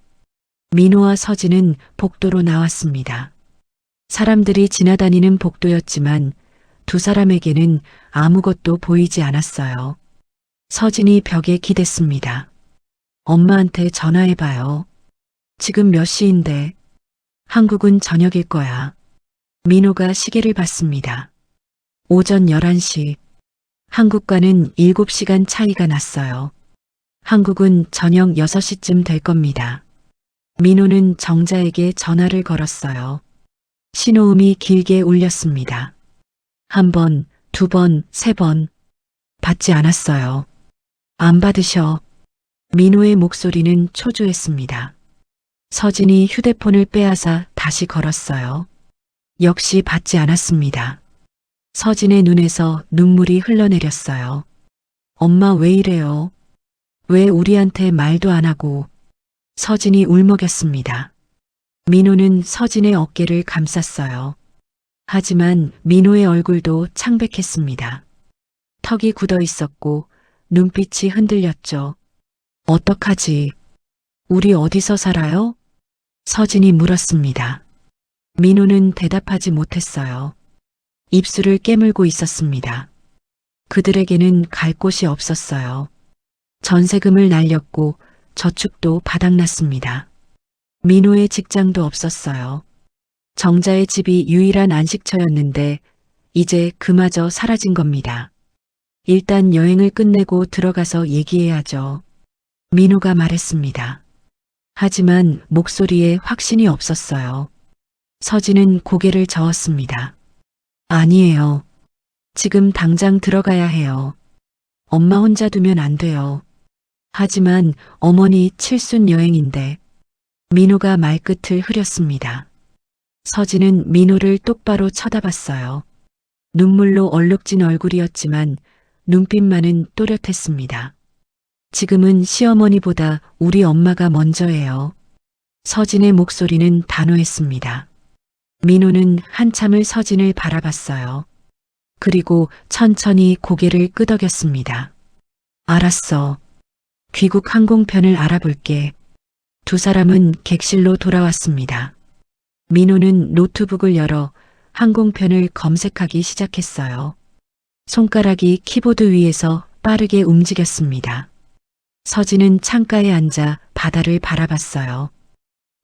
민호와 서진은 복도로 나왔습니다. 사람들이 지나다니는 복도였지만 두 사람에게는 아무것도 보이지 않았어요. 서진이 벽에 기댔습니다. 엄마한테 전화해봐요. 지금 몇 시인데? 한국은 저녁일 거야. 민호가 시계를 봤습니다. 오전 11시. 한국과는 7시간 차이가 났어요. 한국은 저녁 6시쯤 될 겁니다. 민호는 정자에게 전화를 걸었어요. 신호음이 길게 울렸습니다. 한 번, 두 번, 세 번. 받지 않았어요. 안 받으셔. 민호의 목소리는 초조했습니다. 서진이 휴대폰을 빼앗아 다시 걸었어요. 역시 받지 않았습니다. 서진의 눈에서 눈물이 흘러내렸어요. 엄마 왜 이래요? 왜 우리한테 말도 안 하고? 서진이 울먹였습니다. 민호는 서진의 어깨를 감쌌어요. 하지만 민호의 얼굴도 창백했습니다. 턱이 굳어 있었고 눈빛이 흔들렸죠. 어떡하지? 우리 어디서 살아요? 서진이 물었습니다. 민호는 대답하지 못했어요. 입술을 깨물고 있었습니다. 그들에게는 갈 곳이 없었어요. 전세금을 날렸고 저축도 바닥났습니다. 민호의 직장도 없었어요. 정자의 집이 유일한 안식처였는데 이제 그마저 사라진 겁니다. 일단 여행을 끝내고 들어가서 얘기해야죠. 민호가 말했습니다. 하지만 목소리에 확신이 없었어요. 서진은 고개를 저었습니다. 아니에요. 지금 당장 들어가야 해요. 엄마 혼자 두면 안 돼요. 하지만 어머니 칠순 여행인데. 민호가 말끝을 흐렸습니다. 서진은 민호를 똑바로 쳐다봤어요. 눈물로 얼룩진 얼굴이었지만 눈빛만은 또렷했습니다. 지금은 시어머니보다 우리 엄마가 먼저예요. 서진의 목소리는 단호했습니다. 민호는 한참을 서진을 바라봤어요. 그리고 천천히 고개를 끄덕였습니다. 알았어. 귀국 항공편을 알아볼게. 두 사람은 객실로 돌아왔습니다. 민호는 노트북을 열어 항공편을 검색하기 시작했어요. 손가락이 키보드 위에서 빠르게 움직였습니다. 서진은 창가에 앉아 바다를 바라봤어요.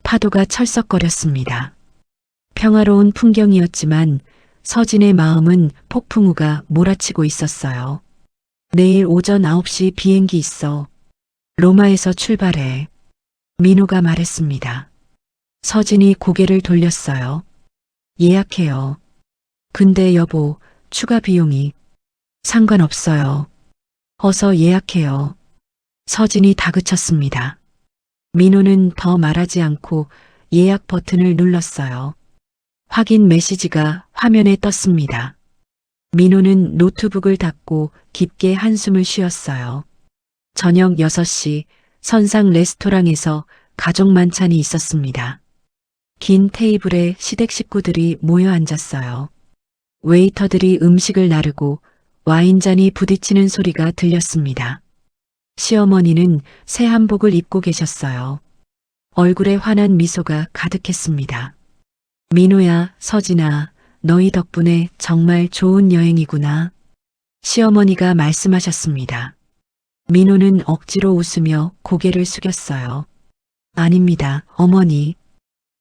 파도가 철썩거렸습니다. 평화로운 풍경이었지만 서진의 마음은 폭풍우가 몰아치고 있었어요. 내일 오전 9시 비행기 있어. 로마에서 출발해. 민호가 말했습니다. 서진이 고개를 돌렸어요. 예약해요. 근데 여보, 추가 비용이. 상관없어요. 어서 예약해요. 서진이 다그쳤습니다. 민호는 더 말하지 않고 예약 버튼을 눌렀어요. 확인 메시지가 화면에 떴습니다. 민호는 노트북을 닫고 깊게 한숨을 쉬었어요. 저녁 6시 선상 레스토랑에서 가족 만찬이 있었습니다. 긴 테이블에 시댁 식구들이 모여 앉았어요. 웨이터들이 음식을 나르고 와인잔이 부딪히는 소리가 들렸습니다. 시어머니는 새 한복을 입고 계셨어요. 얼굴에 환한 미소가 가득했습니다. 민호야, 서진아, 너희 덕분에 정말 좋은 여행이구나. 시어머니가 말씀하셨습니다. 민호는 억지로 웃으며 고개를 숙였어요. 아닙니다, 어머니.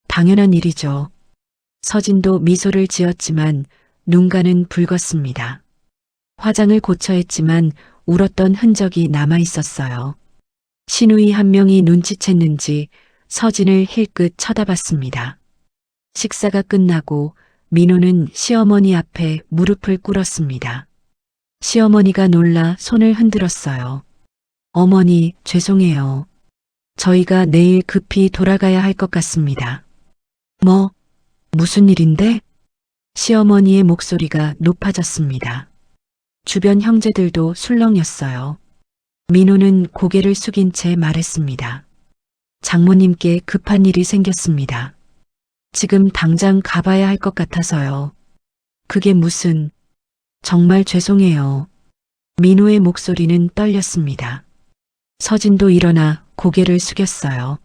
당연한 일이죠. 서진도 미소를 지었지만 눈가는 붉었습니다. 화장을 고쳐 했지만 울었던 흔적이 남아 있었어요. 시누이 한 명이 눈치챘는지 서진을 힐끗 쳐다봤습니다. 식사가 끝나고 민호는 시어머니 앞에 무릎을 꿇었습니다. 시어머니가 놀라 손을 흔들었어요. 어머니, 죄송해요. 저희가 내일 급히 돌아가야 할 것 같습니다. 뭐, 무슨 일인데? 시어머니의 목소리가 높아졌습니다. 주변 형제들도 술렁였어요. 민호는 고개를 숙인 채 말했습니다. 장모님께 급한 일이 생겼습니다. 지금 당장 가봐야 할 것 같아서요. 그게 무슨... 정말 죄송해요. 민호의 목소리는 떨렸습니다. 서진도 일어나 고개를 숙였어요.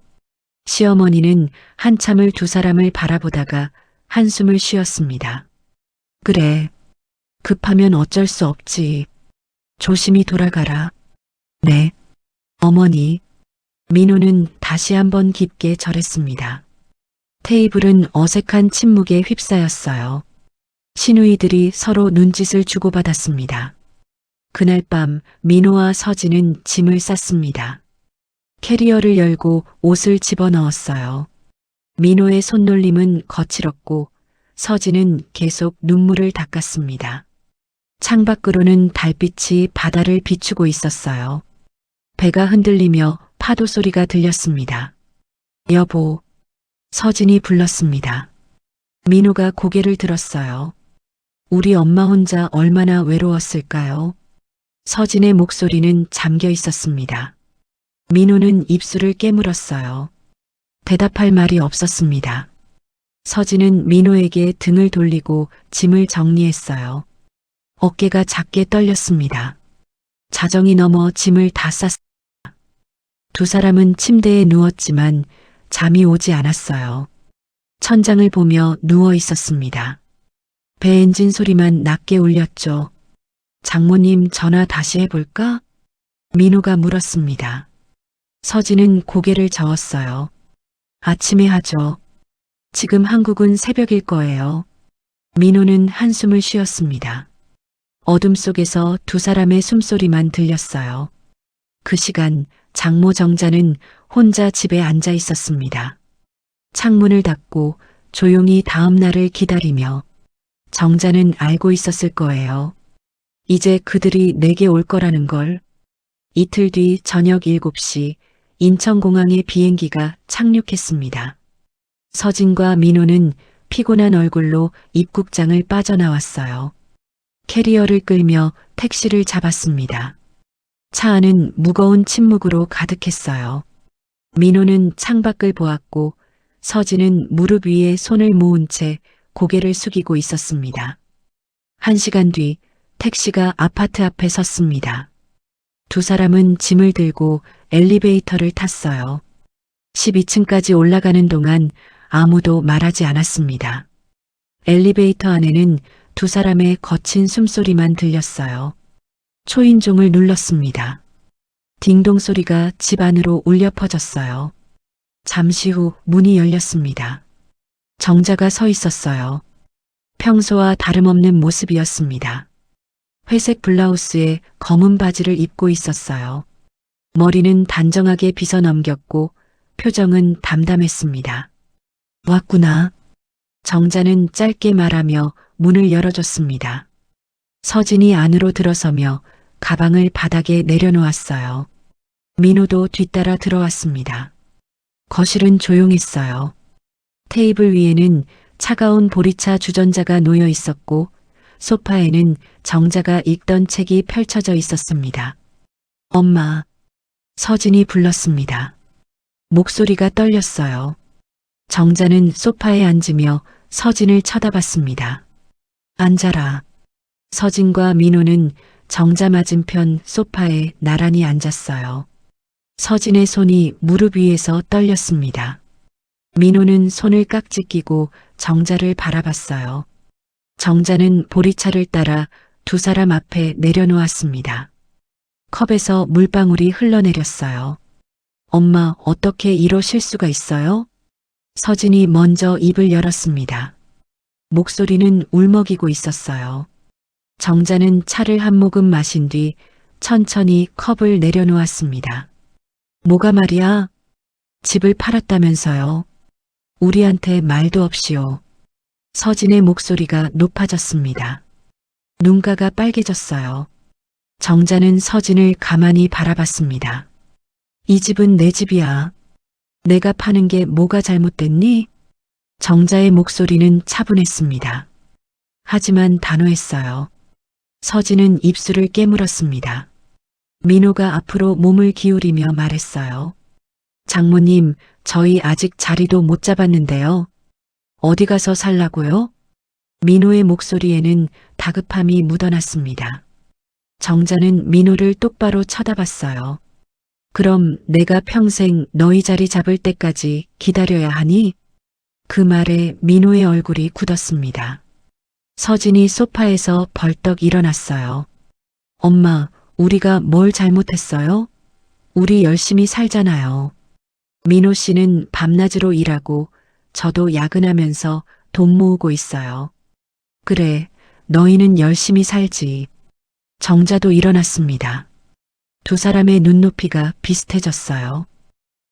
시어머니는 한참을 두 사람을 바라보다가 한숨을 쉬었습니다. 그래. 급하면 어쩔 수 없지. 조심히 돌아가라. 네. 어머니. 민호는 다시 한번 깊게 절했습니다. 테이블은 어색한 침묵에 휩싸였어요. 시누이들이 서로 눈짓을 주고받았습니다. 그날 밤 민호와 서진은 짐을 쌌습니다. 캐리어를 열고 옷을 집어넣었어요. 민호의 손놀림은 거칠었고 서진은 계속 눈물을 닦았습니다. 창밖으로는 달빛이 바다를 비추고 있었어요. 배가 흔들리며 파도 소리가 들렸습니다. 여보, 서진이 불렀습니다. 민호가 고개를 들었어요. 우리 엄마 혼자 얼마나 외로웠을까요? 서진의 목소리는 잠겨 있었습니다. 민호는 입술을 깨물었어요. 대답할 말이 없었습니다. 서진은 민호에게 등을 돌리고 짐을 정리했어요. 어깨가 작게 떨렸습니다. 자정이 넘어 짐을 다 쌌습니다. 두 사람은 침대에 누웠지만 잠이 오지 않았어요. 천장을 보며 누워 있었습니다. 배 엔진 소리만 낮게 울렸죠. 장모님 전화 다시 해볼까? 민호가 물었습니다. 서진은 고개를 저었어요. 아침에 하죠. 지금 한국은 새벽일 거예요. 민호는 한숨을 쉬었습니다. 어둠 속에서 두 사람의 숨소리만 들렸어요. 그 시간 장모 정자는 혼자 집에 앉아 있었습니다. 창문을 닫고 조용히 다음 날을 기다리며 정자는 알고 있었을 거예요. 이제 그들이 내게 올 거라는 걸. 이틀 뒤 저녁 7시 인천공항에 비행기가 착륙했습니다. 서진과 민호는 피곤한 얼굴로 입국장을 빠져나왔어요. 캐리어를 끌며 택시를 잡았습니다. 차 안은 무거운 침묵으로 가득했어요. 민호는 창밖을 보았고 서진은 무릎 위에 손을 모은 채 고개를 숙이고 있었습니다. 1시간 뒤 택시가 아파트 앞에 섰습니다. 두 사람은 짐을 들고 엘리베이터를 탔어요. 12층까지 올라가는 동안 아무도 말하지 않았습니다. 엘리베이터 안에는 두 사람의 거친 숨소리만 들렸어요. 초인종을 눌렀습니다. 딩동 소리가 집 안으로 울려 퍼졌어요. 잠시 후 문이 열렸습니다. 정자가 서 있었어요. 평소와 다름없는 모습이었습니다. 회색 블라우스에 검은 바지를 입고 있었어요. 머리는 단정하게 빗어 넘겼고 표정은 담담했습니다. 왔구나. 정자는 짧게 말하며 문을 열어줬습니다. 서진이 안으로 들어서며 가방을 바닥에 내려놓았어요. 민호도 뒤따라 들어왔습니다. 거실은 조용했어요. 테이블 위에는 차가운 보리차 주전자가 놓여 있었고 소파에는 정자가 읽던 책이 펼쳐져 있었습니다. 엄마, 서진이 불렀습니다. 목소리가 떨렸어요. 정자는 소파에 앉으며 서진을 쳐다봤습니다. 앉아라. 서진과 민호는 정자 맞은편 소파에 나란히 앉았어요. 서진의 손이 무릎 위에서 떨렸습니다. 민호는 손을 깍지 끼고 정자를 바라봤어요. 정자는 보리차를 따라 두 사람 앞에 내려놓았습니다. 컵에서 물방울이 흘러내렸어요. 엄마, 어떻게 이러실 수가 있어요? 서진이 먼저 입을 열었습니다. 목소리는 울먹이고 있었어요. 정자는 차를 한 모금 마신 뒤 천천히 컵을 내려놓았습니다. 뭐가 말이야? 집을 팔았다면서요. 우리한테 말도 없이요. 서진의 목소리가 높아졌습니다. 눈가가 빨개졌어요. 정자는 서진을 가만히 바라봤습니다. 이 집은 내 집이야. 내가 파는 게 뭐가 잘못됐니? 정자의 목소리는 차분했습니다. 하지만 단호했어요. 서진은 입술을 깨물었습니다. 민호가 앞으로 몸을 기울이며 말했어요. 장모님, 저희 아직 자리도 못 잡았는데요. 어디 가서 살라고요? 민호의 목소리에는 다급함이 묻어났습니다. 정자는 민호를 똑바로 쳐다봤어요. 그럼 내가 평생 너희 자리 잡을 때까지 기다려야 하니? 그 말에 민호의 얼굴이 굳었습니다. 서진이 소파에서 벌떡 일어났어요. 엄마, 우리가 뭘 잘못했어요? 우리 열심히 살잖아요. 민호 씨는 밤낮으로 일하고 저도 야근하면서 돈 모으고 있어요. 그래, 너희는 열심히 살지. 정자도 일어났습니다. 두 사람의 눈높이가 비슷해졌어요.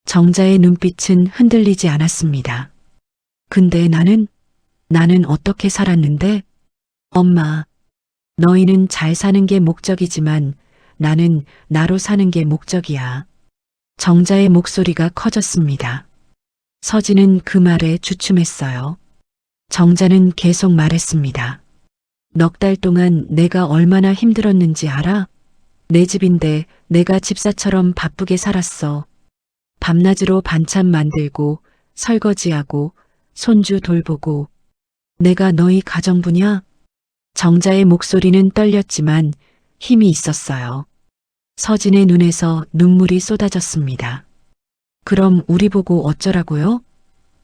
정자의 눈빛은 흔들리지 않았습니다. 근데 나는 나는 어떻게 살았는데? 엄마, 너희는 잘 사는 게 목적이지만 나는 나로 사는 게 목적이야. 정자의 목소리가 커졌습니다. 서진은 그 말에 주춤했어요. 정자는 계속 말했습니다. 넉 달 동안 내가 얼마나 힘들었는지 알아? 내 집인데 내가 집사처럼 바쁘게 살았어. 밤낮으로 반찬 만들고 설거지하고 손주 돌보고. 내가 너희 가정부냐? 정자의 목소리는 떨렸지만 힘이 있었어요. 서진의 눈에서 눈물이 쏟아졌습니다. 그럼 우리 보고 어쩌라고요?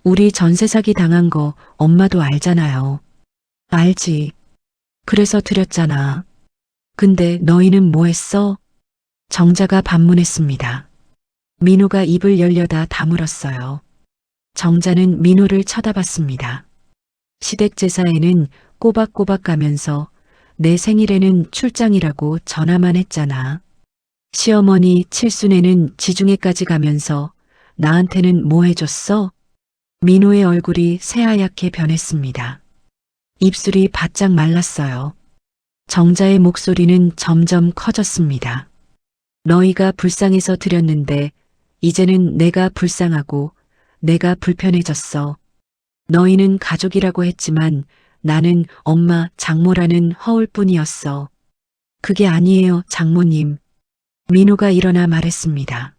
우리 전세 사기 당한 거 엄마도 알잖아요. 알지. 그래서 드렸잖아. 근데 너희는 뭐 했어? 정자가 반문했습니다. 민호가 입을 열려다 다물었어요. 정자는 민호를 쳐다봤습니다. 시댁 제사에는 꼬박꼬박 가면서 내 생일에는 출장이라고 전화만 했잖아. 시어머니 칠순에는 지중해까지 가면서 나한테는 뭐 해줬어? 민호의 얼굴이 새하얗게 변했습니다. 입술이 바짝 말랐어요. 정자의 목소리는 점점 커졌습니다. 너희가 불쌍해서 드렸는데 이제는 내가 불쌍하고 내가 불편해졌어. 너희는 가족이라고 했지만 나는 엄마 장모라는 허울뿐이었어. 그게 아니에요, 장모님. 민호가 일어나 말했습니다.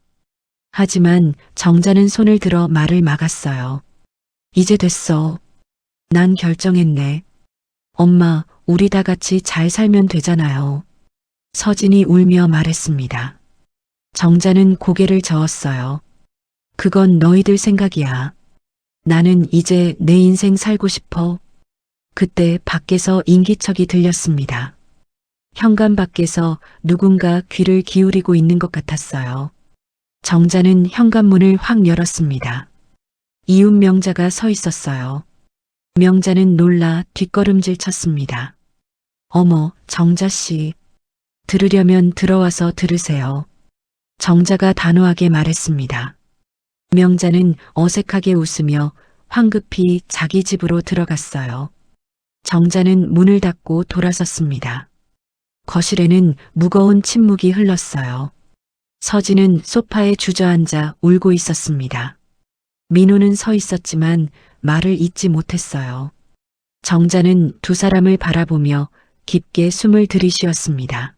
하지만 정자는 손을 들어 말을 막았어요. 이제 됐어. 난 결정했네. 엄마, 우리 다 같이 잘 살면 되잖아요. 서진이 울며 말했습니다. 정자는 고개를 저었어요. 그건 너희들 생각이야. 나는 이제 내 인생 살고 싶어. 그때 밖에서 인기척이 들렸습니다. 현관 밖에서 누군가 귀를 기울이고 있는 것 같았어요. 정자는 현관문을 확 열었습니다. 이웃 명자가 서 있었어요. 명자는 놀라 뒷걸음질 쳤습니다. 어머, 정자씨. 들으려면 들어와서 들으세요. 정자가 단호하게 말했습니다. 명자는 어색하게 웃으며 황급히 자기 집으로 들어갔어요. 정자는 문을 닫고 돌아섰습니다. 거실에는 무거운 침묵이 흘렀어요. 서진은 소파에 주저앉아 울고 있었습니다. 민호는 서 있었지만 말을 잇지 못했어요. 정자는 두 사람을 바라보며 깊게 숨을 들이쉬었습니다.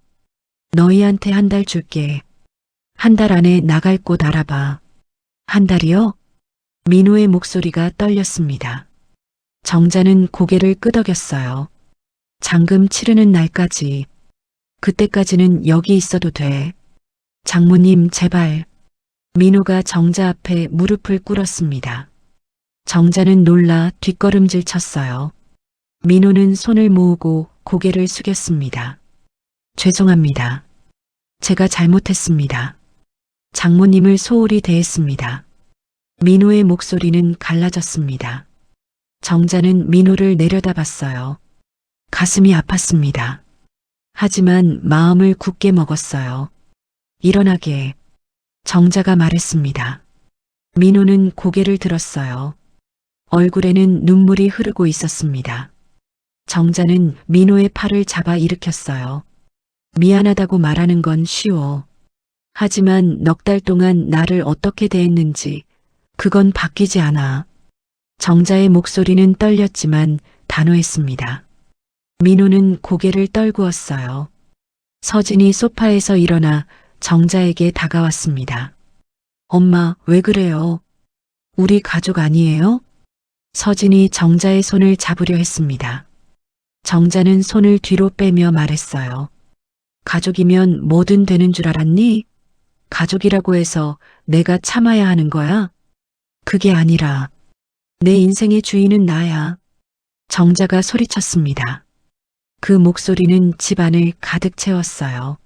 너희한테 한 달 줄게. 한 달 안에 나갈 곳 알아봐. 한 달이요? 민호의 목소리가 떨렸습니다. 정자는 고개를 끄덕였어요. 잔금 치르는 날까지. 그때까지는 여기 있어도 돼. 장모님, 제발. 민호가 정자 앞에 무릎을 꿇었습니다. 정자는 놀라 뒷걸음질 쳤어요. 민호는 손을 모으고 고개를 숙였습니다. 죄송합니다. 제가 잘못했습니다. 장모님을 소홀히 대했습니다. 민호의 목소리는 갈라졌습니다. 정자는 민호를 내려다봤어요. 가슴이 아팠습니다. 하지만 마음을 굳게 먹었어요. 일어나게. 정자가 말했습니다. 민호는 고개를 들었어요. 얼굴에는 눈물이 흐르고 있었습니다. 정자는 민호의 팔을 잡아 일으켰어요. 미안하다고 말하는 건 쉬워. 하지만 넉 달 동안 나를 어떻게 대했는지 그건 바뀌지 않아. 정자의 목소리는 떨렸지만 단호했습니다. 민호는 고개를 떨구었어요. 서진이 소파에서 일어나 정자에게 다가왔습니다. 엄마, 왜 그래요? 우리 가족 아니에요? 서진이 정자의 손을 잡으려 했습니다. 정자는 손을 뒤로 빼며 말했어요. 가족이면 뭐든 되는 줄 알았니? 가족이라고 해서 내가 참아야 하는 거야? 그게 아니라 내 인생의 주인은 나야. 정자가 소리쳤습니다. 그 목소리는 집안을 가득 채웠어요.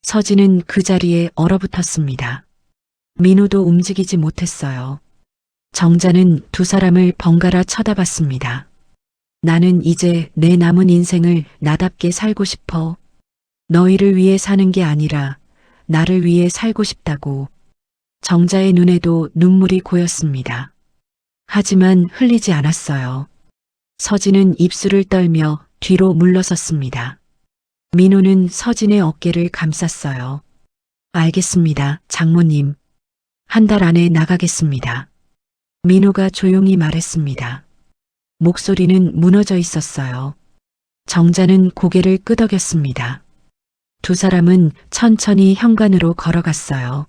서진은 그 자리에 얼어붙었습니다. 민호도 움직이지 못했어요. 정자는 두 사람을 번갈아 쳐다봤습니다. 나는 이제 내 남은 인생을 나답게 살고 싶어. 너희를 위해 사는 게 아니라 나를 위해 살고 싶다고. 정자의 눈에도 눈물이 고였습니다. 하지만 흘리지 않았어요. 서진은 입술을 떨며 뒤로 물러섰습니다. 민호는 서진의 어깨를 감쌌어요. 알겠습니다, 장모님. 한 달 안에 나가겠습니다. 민호가 조용히 말했습니다. 목소리는 무너져 있었어요. 정자는 고개를 끄덕였습니다. 두 사람은 천천히 현관으로 걸어갔어요.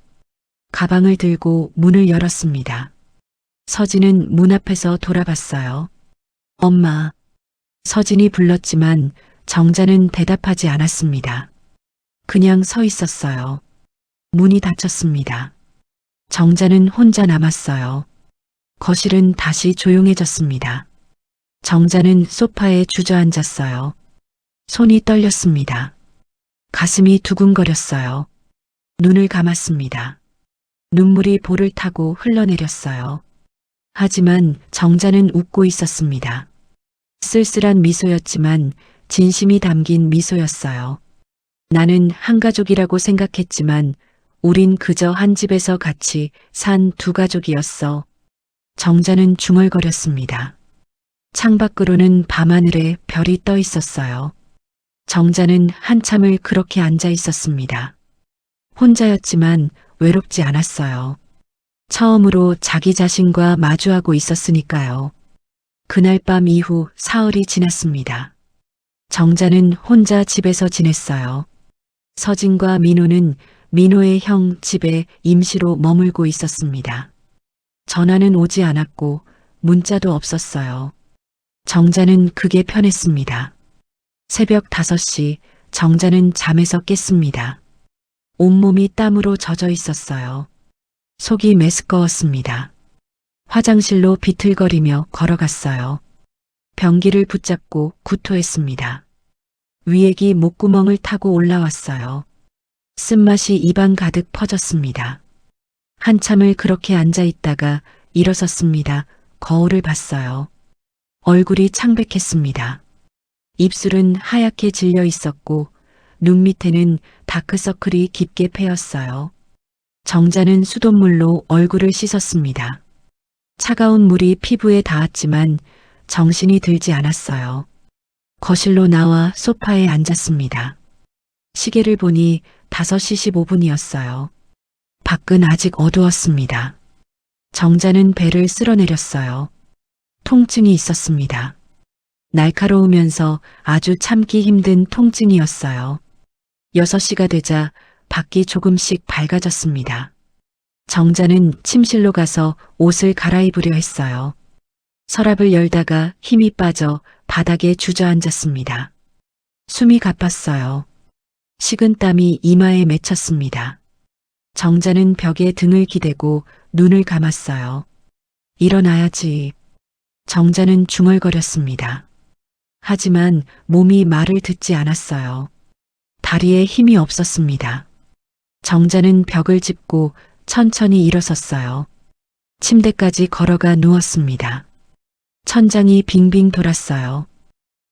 가방을 들고 문을 열었습니다. 서진은 문 앞에서 돌아봤어요. 엄마. 서진이 불렀지만 정자는 대답하지 않았습니다. 그냥 서 있었어요. 문이 닫혔습니다. 정자는 혼자 남았어요. 거실은 다시 조용해졌습니다. 정자는 소파에 주저앉았어요. 손이 떨렸습니다. 가슴이 두근거렸어요. 눈을 감았습니다. 눈물이 볼을 타고 흘러내렸어요. 하지만 정자는 웃고 있었습니다. 쓸쓸한 미소였지만 진심이 담긴 미소였어요. 나는 한 가족이라고 생각했지만 우린 그저 한 집에서 같이 산 두 가족이었어. 정자는 중얼거렸습니다. 창밖으로는 밤하늘에 별이 떠 있었어요. 정자는 한참을 그렇게 앉아 있었습니다. 혼자였지만 외롭지 않았어요. 처음으로 자기 자신과 마주하고 있었으니까요. 그날 밤 이후 사흘이 지났습니다. 정자는 혼자 집에서 지냈어요. 서진과 민호는 민호의 형 집에 임시로 머물고 있었습니다. 전화는 오지 않았고 문자도 없었어요. 정자는 그게 편했습니다. 새벽 5시 정자는 잠에서 깼습니다. 온몸이 땀으로 젖어 있었어요. 속이 메스꺼웠습니다. 화장실로 비틀거리며 걸어갔어요. 변기를 붙잡고 구토했습니다. 위액이 목구멍을 타고 올라왔어요. 쓴맛이 입안 가득 퍼졌습니다. 한참을 그렇게 앉아 있다가 일어섰습니다. 거울을 봤어요. 얼굴이 창백했습니다. 입술은 하얗게 질려 있었고 눈 밑에는 다크서클이 깊게 패였어요. 정자는 수돗물로 얼굴을 씻었습니다. 차가운 물이 피부에 닿았지만 정신이 들지 않았어요. 거실로 나와 소파에 앉았습니다. 시계를 보니 5시 15분이었어요. 밖은 아직 어두웠습니다. 정자는 배를 쓸어내렸어요. 통증이 있었습니다. 날카로우면서 아주 참기 힘든 통증이었어요. 6시가 되자 밖이 조금씩 밝아졌습니다. 정자는 침실로 가서 옷을 갈아입으려 했어요. 서랍을 열다가 힘이 빠져 바닥에 주저앉았습니다. 숨이 가팠어요. 식은땀이 이마에 맺혔습니다. 정자는 벽에 등을 기대고 눈을 감았어요. 일어나야지. 정자는 중얼거렸습니다. 하지만 몸이 말을 듣지 않았어요. 다리에 힘이 없었습니다. 정자는 벽을 짚고 천천히 일어섰어요. 침대까지 걸어가 누웠습니다. 천장이 빙빙 돌았어요.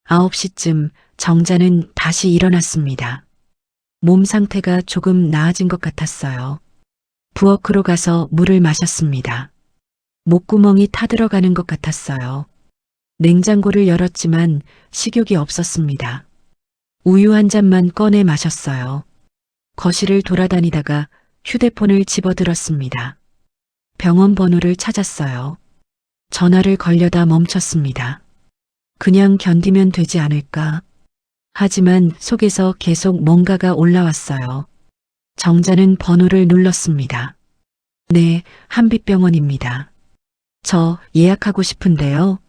9시쯤 정자는 다시 일어났습니다. 몸 상태가 조금 나아진 것 같았어요. 부엌으로 가서 물을 마셨습니다. 목구멍이 타들어가는 것 같았어요. 냉장고를 열었지만 식욕이 없었습니다. 우유 한 잔만 꺼내 마셨어요. 거실을 돌아다니다가 휴대폰을 집어들었습니다. 병원 번호를 찾았어요. 전화를 걸려다 멈췄습니다. 그냥 견디면 되지 않을까? 하지만 속에서 계속 뭔가가 올라왔어요. 정자는 번호를 눌렀습니다. 네, 한빛병원입니다. 저 예약하고 싶은데요.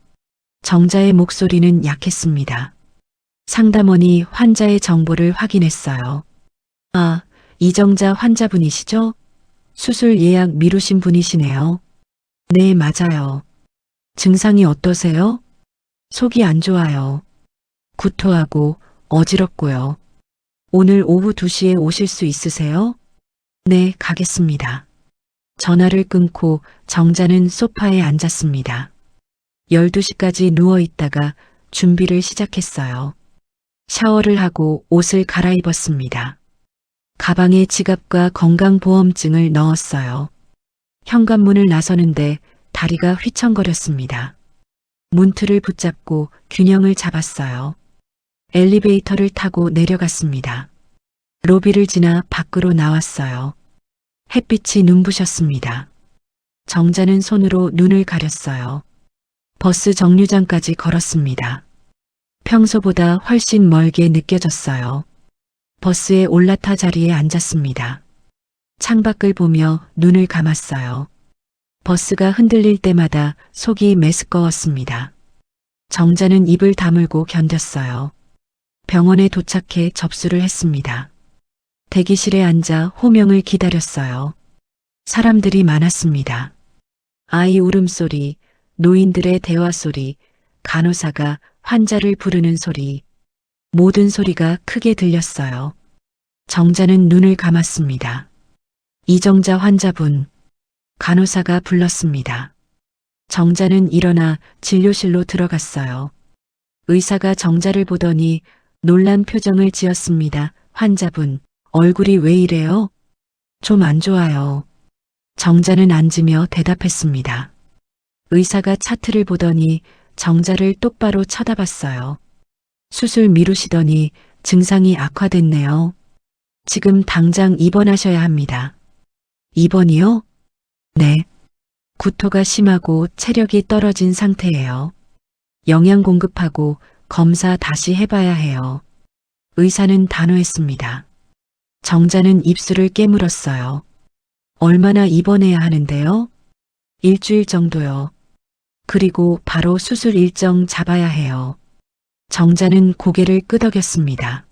정자의 목소리는 약했습니다. 상담원이 환자의 정보를 확인했어요. 아, 이정자 환자분이시죠? 수술 예약 미루신 분이시네요. 네, 맞아요. 증상이 어떠세요? 속이 안 좋아요. 구토하고 어지럽고요. 오늘 오후 2시에 오실 수 있으세요? 네, 가겠습니다. 전화를 끊고 정자는 소파에 앉았습니다. 12시까지 누워 있다가 준비를 시작했어요. 샤워를 하고 옷을 갈아입었습니다. 가방에 지갑과 건강보험증을 넣었어요. 현관문을 나서는데 다리가 휘청거렸습니다. 문틀을 붙잡고 균형을 잡았어요. 엘리베이터를 타고 내려갔습니다. 로비를 지나 밖으로 나왔어요. 햇빛이 눈부셨습니다. 정자는 손으로 눈을 가렸어요. 버스 정류장까지 걸었습니다. 평소보다 훨씬 멀게 느껴졌어요. 버스에 올라타 자리에 앉았습니다. 창밖을 보며 눈을 감았어요. 버스가 흔들릴 때마다 속이 메스꺼웠습니다. 정자는 입을 다물고 견뎠어요. 병원에 도착해 접수를 했습니다. 대기실에 앉아 호명을 기다렸어요. 사람들이 많았습니다. 아이 울음소리, 노인들의 대화소리, 간호사가 환자를 부르는 소리, 모든 소리가 크게 들렸어요. 정자는 눈을 감았습니다. 이정자 환자분, 간호사가 불렀습니다. 정자는 일어나 진료실로 들어갔어요. 의사가 정자를 보더니 놀란 표정을 지었습니다. 환자분, 얼굴이 왜 이래요? 좀 안 좋아요. 정자는 앉으며 대답했습니다. 의사가 차트를 보더니 정자를 똑바로 쳐다봤어요. 수술 미루시더니 증상이 악화됐네요. 지금 당장 입원하셔야 합니다. 입원이요? 네. 구토가 심하고 체력이 떨어진 상태예요. 영양 공급하고 검사 다시 해봐야 해요. 의사는 단호했습니다. 정자는 입술을 깨물었어요. 얼마나 입원해야 하는데요? 일주일 정도요. 그리고 바로 수술 일정 잡아야 해요. 정자는 고개를 끄덕였습니다.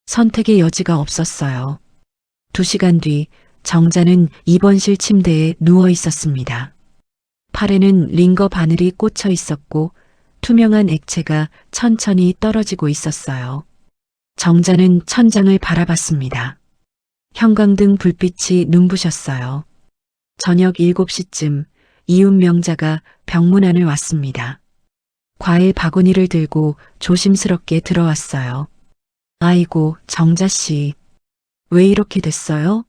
선택의 여지가 없었어요. 2시간 뒤 정자는 입원실 침대에 누워 있었습니다. 팔에는 링거 바늘이 꽂혀 있었고 투명한 액체가 천천히 떨어지고 있었어요. 정자는 천장을 바라봤습니다. 형광등 불빛이 눈부셨어요. 저녁 7시쯤 이웃 명자가 병문 안을 왔습니다. 과일 바구니를 들고 조심스럽게 들어왔어요. 아이고, 정자 씨. 왜 이렇게 됐어요?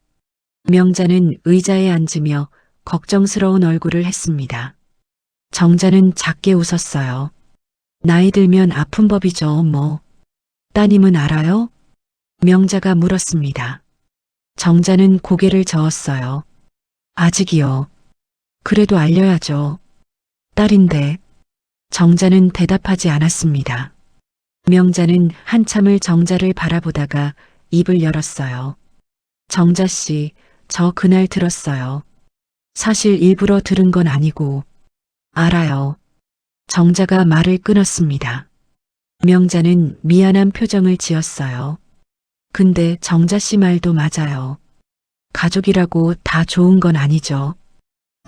명자는 의자에 앉으며 걱정스러운 얼굴을 했습니다. 정자는 작게 웃었어요. 나이 들면 아픈 법이죠, 뭐. 따님은 알아요? 명자가 물었습니다. 정자는 고개를 저었어요. 아직이요. 그래도 알려야죠. 딸인데. 정자는 대답하지 않았습니다. 명자는 한참을 정자를 바라보다가 입을 열었어요. 정자 씨, 저 그날 들었어요. 사실 일부러 들은 건 아니고. 알아요. 정자가 말을 끊었습니다. 명자는 미안한 표정을 지었어요. 근데 정자 씨 말도 맞아요. 가족이라고 다 좋은 건 아니죠.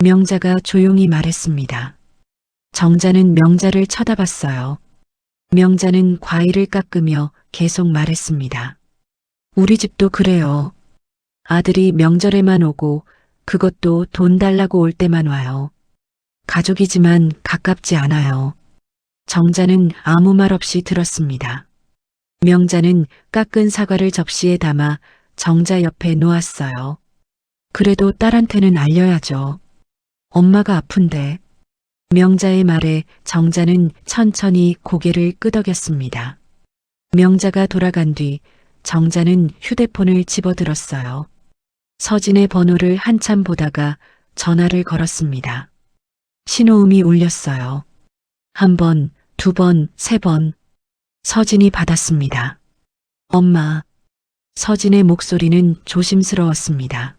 명자가 조용히 말했습니다. 정자는 명자를 쳐다봤어요. 명자는 과일을 깎으며 계속 말했습니다. 우리 집도 그래요. 아들이 명절에만 오고 그것도 돈 달라고 올 때만 와요. 가족이지만 가깝지 않아요. 정자는 아무 말 없이 들었습니다. 명자는 깎은 사과를 접시에 담아 정자 옆에 놓았어요. 그래도 딸한테는 알려야죠. 엄마가 아픈데. 명자의 말에 정자는 천천히 고개를 끄덕였습니다. 명자가 돌아간 뒤 정자는 휴대폰을 집어들었어요. 서진의 번호를 한참 보다가 전화를 걸었습니다. 신호음이 울렸어요. 1번, 2번, 3번. 서진이 받았습니다. 엄마. 서진의 목소리는 조심스러웠습니다.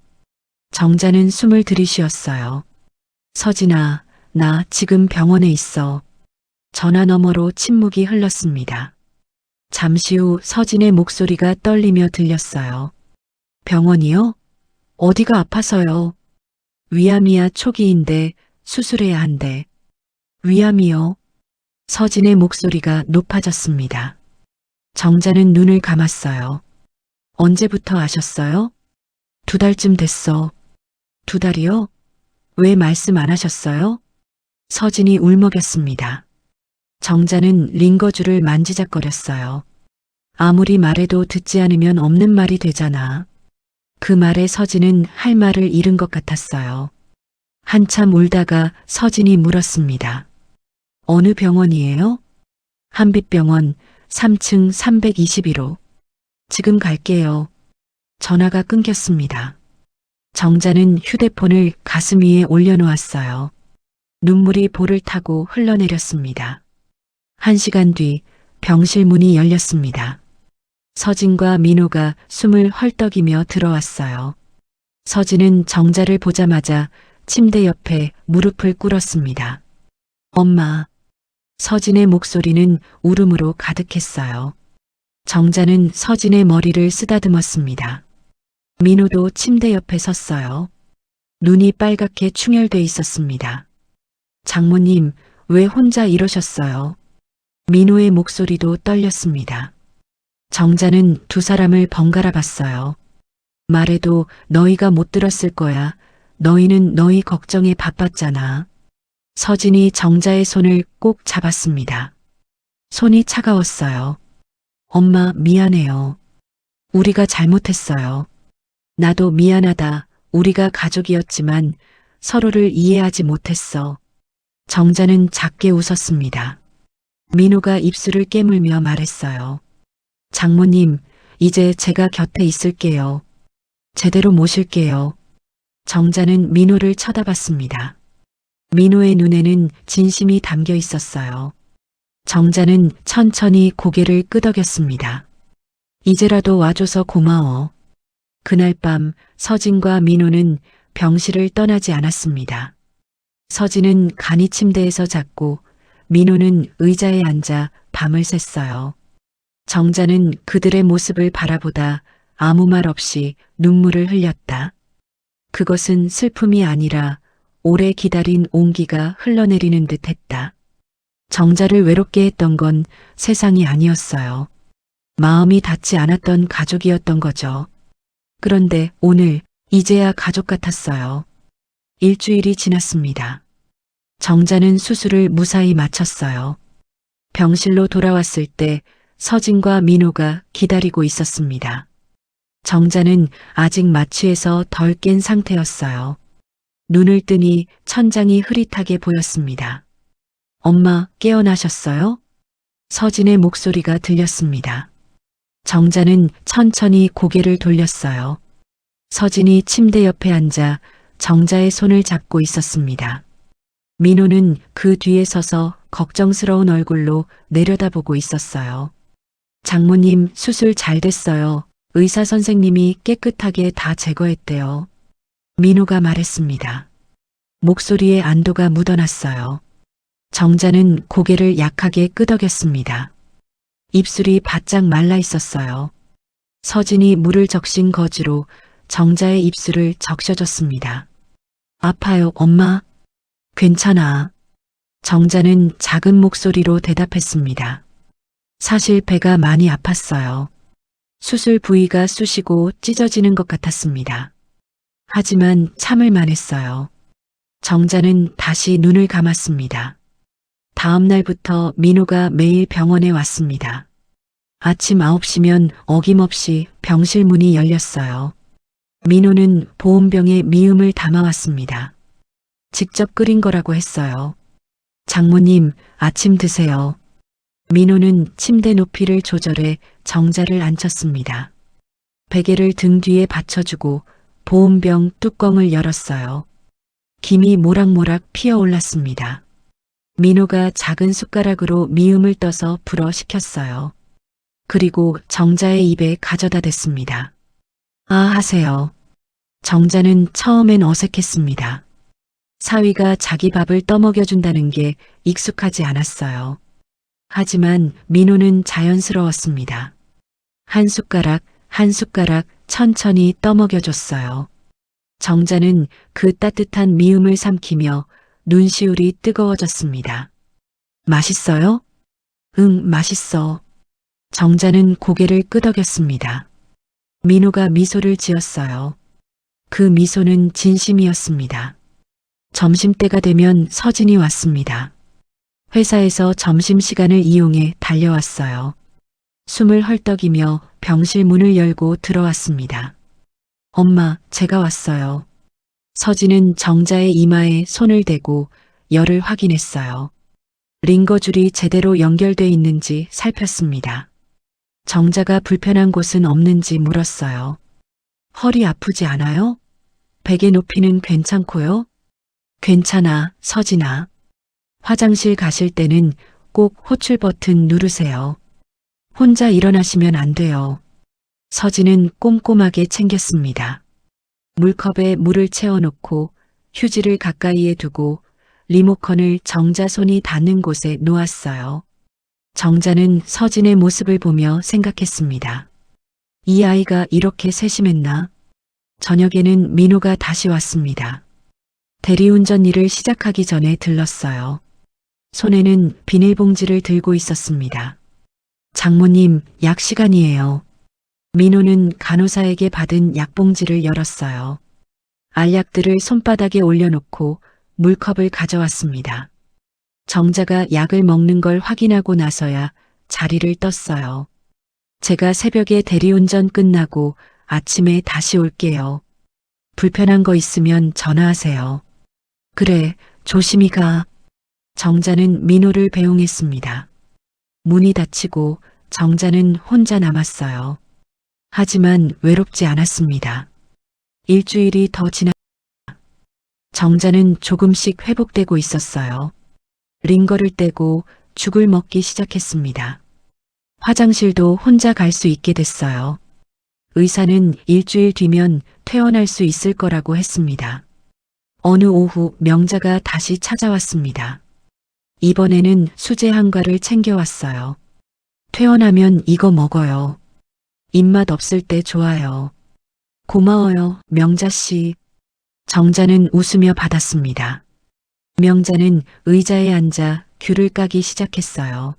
정자는 숨을 들이쉬었어요. 서진아, 나 지금 병원에 있어. 전화 너머로 침묵이 흘렀습니다. 잠시 후 서진의 목소리가 떨리며 들렸어요. 병원이요? 어디가 아파서요? 위암이야 초기인데 수술해야 한대. 위암이요? 서진의 목소리가 높아졌습니다. 정자는 눈을 감았어요. 언제부터 아셨어요? 2달쯤 됐어. 2달이요? 왜 말씀 안 하셨어요? 서진이 울먹였습니다. 정자는 링거줄을 만지작거렸어요. 아무리 말해도 듣지 않으면 없는 말이 되잖아. 그 말에 서진은 할 말을 잃은 것 같았어요. 한참 울다가 서진이 물었습니다. 어느 병원이에요? 한빛병원 3층 321호. 지금 갈게요. 전화가 끊겼습니다. 정자는 휴대폰을 가슴 위에 올려놓았어요. 눈물이 볼을 타고 흘러내렸습니다. 1시간 뒤 병실 문이 열렸습니다. 서진과 민호가 숨을 헐떡이며 들어왔어요. 서진은 정자를 보자마자 침대 옆에 무릎을 꿇었습니다. 엄마. 서진의 목소리는 울음으로 가득했어요. 정자는 서진의 머리를 쓰다듬었습니다. 민호도 침대 옆에 섰어요. 눈이 빨갛게 충혈돼 있었습니다. 장모님, 왜 혼자 이러셨어요? 민호의 목소리도 떨렸습니다. 정자는 두 사람을 번갈아 봤어요. 말해도 너희가 못 들었을 거야. 너희는 너희 걱정에 바빴잖아. 서진이 정자의 손을 꼭 잡았습니다. 손이 차가웠어요. 엄마, 미안해요. 우리가 잘못했어요. 나도 미안하다. 우리가 가족이었지만 서로를 이해하지 못했어. 정자는 작게 웃었습니다. 민호가 입술을 깨물며 말했어요. 장모님, 이제 제가 곁에 있을게요. 제대로 모실게요. 정자는 민호를 쳐다봤습니다. 민호의 눈에는 진심이 담겨 있었어요. 정자는 천천히 고개를 끄덕였습니다. 이제라도 와줘서 고마워. 그날 밤 서진과 민호는 병실을 떠나지 않았습니다. 서진은 간이 침대에서 잤고 민호는 의자에 앉아 밤을 샜어요. 정자는 그들의 모습을 바라보다 아무 말 없이 눈물을 흘렸다. 그것은 슬픔이 아니라 오래 기다린 온기가 흘러내리는 듯 했다. 정자를 외롭게 했던 건 세상이 아니었어요. 마음이 닿지 않았던 가족이었던 거죠. 그런데 오늘 이제야 가족 같았어요. 일주일이 지났습니다. 정자는 수술을 무사히 마쳤어요. 병실로 돌아왔을 때 서진과 민호가 기다리고 있었습니다. 정자는 아직 마취에서 덜 깬 상태였어요. 눈을 뜨니 천장이 흐릿하게 보였습니다. 엄마, 깨어나셨어요? 서진의 목소리가 들렸습니다. 정자는 천천히 고개를 돌렸어요. 서진이 침대 옆에 앉아 정자의 손을 잡고 있었습니다. 민호는 그 뒤에 서서 걱정스러운 얼굴로 내려다보고 있었어요. 장모님, 수술 잘 됐어요. 의사 선생님이 깨끗하게 다 제거했대요. 민호가 말했습니다. 목소리에 안도가 묻어났어요. 정자는 고개를 약하게 끄덕였습니다. 입술이 바짝 말라 있었어요. 서진이 물을 적신 거즈로 정자의 입술을 적셔줬습니다. 아파요, 엄마? 괜찮아. 정자는 작은 목소리로 대답했습니다. 사실 배가 많이 아팠어요. 수술 부위가 쑤시고 찢어지는 것 같았습니다. 하지만 참을만 했어요. 정자는 다시 눈을 감았습니다. 다음 날부터 민호가 매일 병원에 왔습니다. 아침 9시면 어김없이 병실 문이 열렸어요. 민호는 보온병에 미음을 담아왔습니다. 직접 끓인 거라고 했어요. 장모님, 아침 드세요. 민호는 침대 높이를 조절해 정자를 앉혔습니다. 베개를 등 뒤에 받쳐주고 보온병 뚜껑을 열었어요. 김이 모락모락 피어올랐습니다. 민호가 작은 숟가락으로 미음을 떠서 불어 식혔어요. 그리고 정자의 입에 가져다 댔습니다. 아, 하세요. 정자는 처음엔 어색했습니다. 사위가 자기 밥을 떠먹여준다는 게 익숙하지 않았어요. 하지만 민호는 자연스러웠습니다. 한 숟가락 한 숟가락 천천히 떠먹여줬어요. 정자는 그 따뜻한 미음을 삼키며 눈시울이 뜨거워졌습니다. 맛있어요? 응, 맛있어. 정자는 고개를 끄덕였습니다. 민호가 미소를 지었어요. 그 미소는 진심이었습니다. 점심때가 되면 서진이 왔습니다. 회사에서 점심시간을 이용해 달려왔어요. 숨을 헐떡이며 병실 문을 열고 들어왔습니다. 엄마, 제가 왔어요. 서진은 정자의 이마에 손을 대고 열을 확인했어요. 링거줄이 제대로 연결돼 있는지 살폈습니다. 정자가 불편한 곳은 없는지 물었어요. 허리 아프지 않아요? 베개 높이는 괜찮고요? 괜찮아, 서진아. 화장실 가실 때는 꼭 호출 버튼 누르세요. 혼자 일어나시면 안 돼요. 서진은 꼼꼼하게 챙겼습니다. 물컵에 물을 채워놓고 휴지를 가까이에 두고 리모컨을 정자 손이 닿는 곳에 놓았어요. 정자는 서진의 모습을 보며 생각했습니다. 이 아이가 이렇게 세심했나? 저녁에는 민호가 다시 왔습니다. 대리운전 일을 시작하기 전에 들렀어요. 손에는 비닐봉지를 들고 있었습니다. 장모님, 약 시간이에요. 민호는 간호사에게 받은 약봉지를 열었어요. 알약들을 손바닥에 올려놓고 물컵을 가져왔습니다. 정자가 약을 먹는 걸 확인하고 나서야 자리를 떴어요. 제가 새벽에 대리운전 끝나고 아침에 다시 올게요. 불편한 거 있으면 전화하세요. 그래, 조심히 가. 정자는 민호를 배웅했습니다. 문이 닫히고 정자는 혼자 남았어요. 하지만 외롭지 않았습니다. 일주일이 더 지나 정자는 조금씩 회복되고 있었어요. 링거를 떼고 죽을 먹기 시작했습니다. 화장실도 혼자 갈 수 있게 됐어요. 의사는 일주일 뒤면 퇴원할 수 있을 거라고 했습니다. 어느 오후 명자가 다시 찾아왔습니다. 이번에는 수제 한과를 챙겨왔어요. 퇴원하면 이거 먹어요. 입맛 없을 때 좋아요. 고마워요, 명자씨. 정자는 웃으며 받았습니다. 명자는 의자에 앉아 귤을 까기 시작했어요.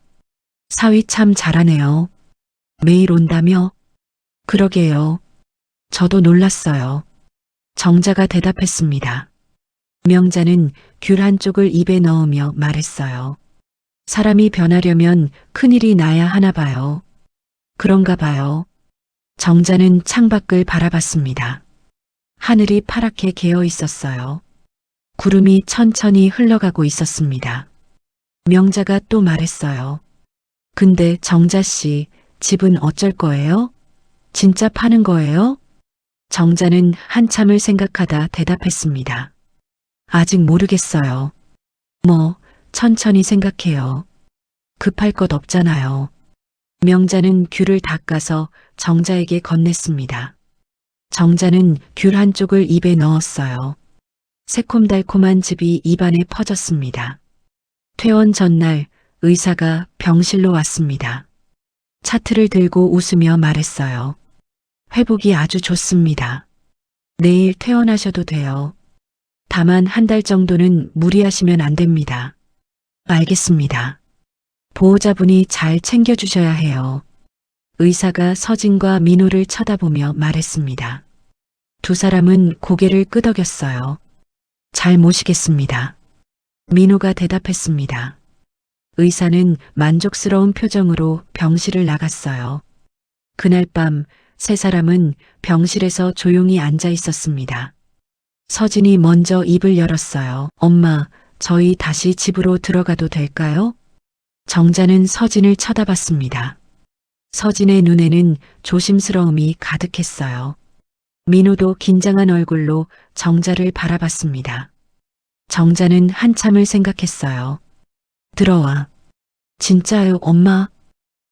사위 참 잘하네요. 매일 온다며? 그러게요. 저도 놀랐어요. 정자가 대답했습니다. 명자는 귤 한쪽을 입에 넣으며 말했어요. 사람이 변하려면 큰일이 나야 하나 봐요. 그런가 봐요. 정자는 창밖을 바라봤습니다. 하늘이 파랗게 개어 있었어요. 구름이 천천히 흘러가고 있었습니다. 명자가 또 말했어요. 근데 정자씨, 집은 어쩔 거예요? 진짜 파는 거예요? 정자는 한참을 생각하다 대답했습니다. 아직 모르겠어요. 뭐, 천천히 생각해요. 급할 것 없잖아요. 명자는 귤을 닦아서 정자에게 건넸습니다. 정자는 귤 한쪽을 입에 넣었어요. 새콤달콤한 즙이 입안에 퍼졌습니다. 퇴원 전날 의사가 병실로 왔습니다. 차트를 들고 웃으며 말했어요. 회복이 아주 좋습니다. 내일 퇴원하셔도 돼요. 다만 한 달 정도는 무리하시면 안 됩니다. 알겠습니다. 보호자분이 잘 챙겨주셔야 해요. 의사가 서진과 민호를 쳐다보며 말했습니다. 두 사람은 고개를 끄덕였어요. 잘 모시겠습니다. 민호가 대답했습니다. 의사는 만족스러운 표정으로 병실을 나갔어요. 그날 밤 세 사람은 병실에서 조용히 앉아 있었습니다. 서진이 먼저 입을 열었어요. 엄마, 저희 다시 집으로 들어가도 될까요? 정자는 서진을 쳐다봤습니다. 서진의 눈에는 조심스러움이 가득했어요. 민호도 긴장한 얼굴로 정자를 바라봤습니다. 정자는 한참을 생각했어요. 들어와. 진짜요, 엄마?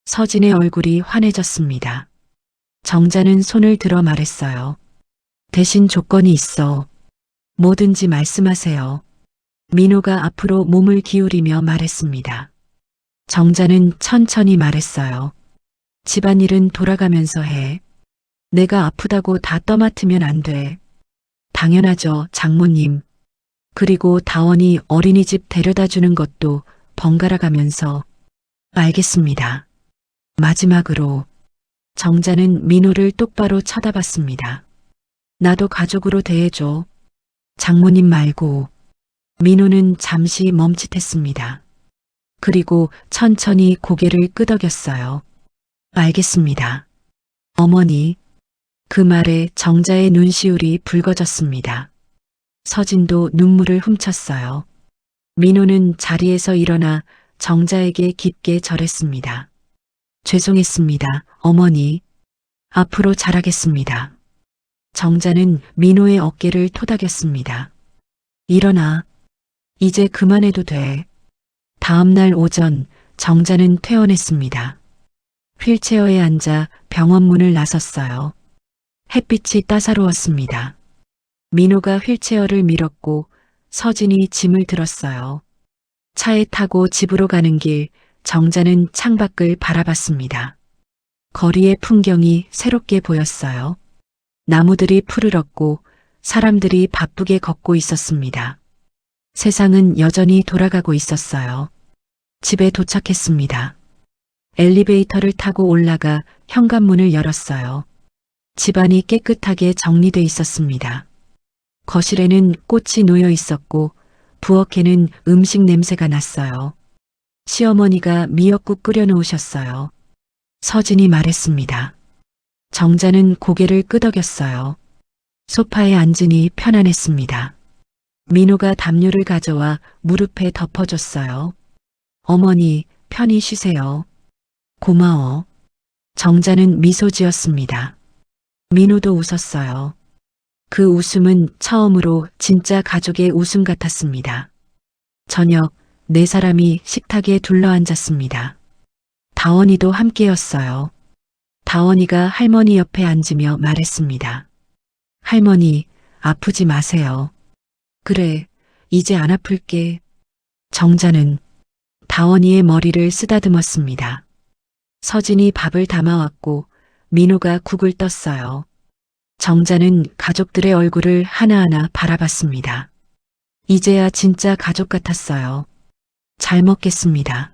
서진의 얼굴이 환해졌습니다. 정자는 손을 들어 말했어요. 대신 조건이 있어. 뭐든지 말씀하세요. 민호가 앞으로 몸을 기울이며 말했습니다. 정자는 천천히 말했어요. 집안일은 돌아가면서 해. 내가 아프다고 다 떠맡으면 안 돼. 당연하죠, 장모님. 그리고 다원이 어린이집 데려다 주는 것도 번갈아 가면서. 알겠습니다. 마지막으로 정자는 민호를 똑바로 쳐다봤습니다. 나도 가족으로 대해줘. 장모님 말고. 민호는 잠시 멈칫했습니다. 그리고 천천히 고개를 끄덕였어요. 알겠습니다. 어머니. 그 말에 정자의 눈시울이 붉어졌습니다. 서진도 눈물을 훔쳤어요. 민호는 자리에서 일어나 정자에게 깊게 절했습니다. 죄송했습니다, 어머니. 앞으로 잘하겠습니다. 정자는 민호의 어깨를 토닥였습니다. 일어나. 이제 그만해도 돼. 다음 날 오전 정자는 퇴원했습니다. 휠체어에 앉아 병원 문을 나섰어요. 햇빛이 따사로웠습니다. 민호가 휠체어를 밀었고 서진이 짐을 들었어요. 차에 타고 집으로 가는 길 정자는 창밖을 바라봤습니다. 거리의 풍경이 새롭게 보였어요. 나무들이 푸르렀고 사람들이 바쁘게 걷고 있었습니다. 세상은 여전히 돌아가고 있었어요. 집에 도착했습니다. 엘리베이터를 타고 올라가 현관문을 열었어요. 집안이 깨끗하게 정리돼 있었습니다. 거실에는 꽃이 놓여 있었고 부엌에는 음식 냄새가 났어요. 시어머니가 미역국 끓여 놓으셨어요. 서진이 말했습니다. 정자는 고개를 끄덕였어요. 소파에 앉으니 편안했습니다. 민호가 담요를 가져와 무릎에 덮어줬어요. 어머니, 편히 쉬세요. 고마워. 정자는 미소 지었습니다. 민호도 웃었어요. 그 웃음은 처음으로 진짜 가족의 웃음 같았습니다. 저녁, 네 사람이 식탁에 둘러앉았습니다. 다원이도 함께였어요. 다원이가 할머니 옆에 앉으며 말했습니다. 할머니, 아프지 마세요. 그래, 이제 안 아플게. 정자는 다원이의 머리를 쓰다듬었습니다. 서진이 밥을 담아왔고 민호가 국을 떴어요. 정자는 가족들의 얼굴을 하나하나 바라봤습니다. 이제야 진짜 가족 같았어요. 잘 먹겠습니다.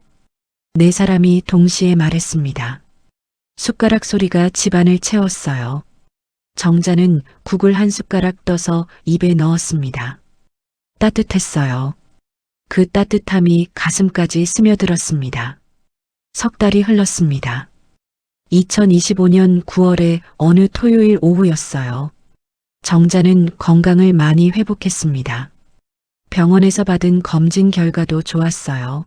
네 사람이 동시에 말했습니다. 숟가락 소리가 집안을 채웠어요. 정자는 국을 한 숟가락 떠서 입에 넣었습니다. 따뜻했어요. 그 따뜻함이 가슴까지 스며들었습니다. 석 달이 흘렀습니다. 2025년 9월의 어느 토요일 오후였어요. 정자는 건강을 많이 회복했습니다. 병원에서 받은 검진 결과도 좋았어요.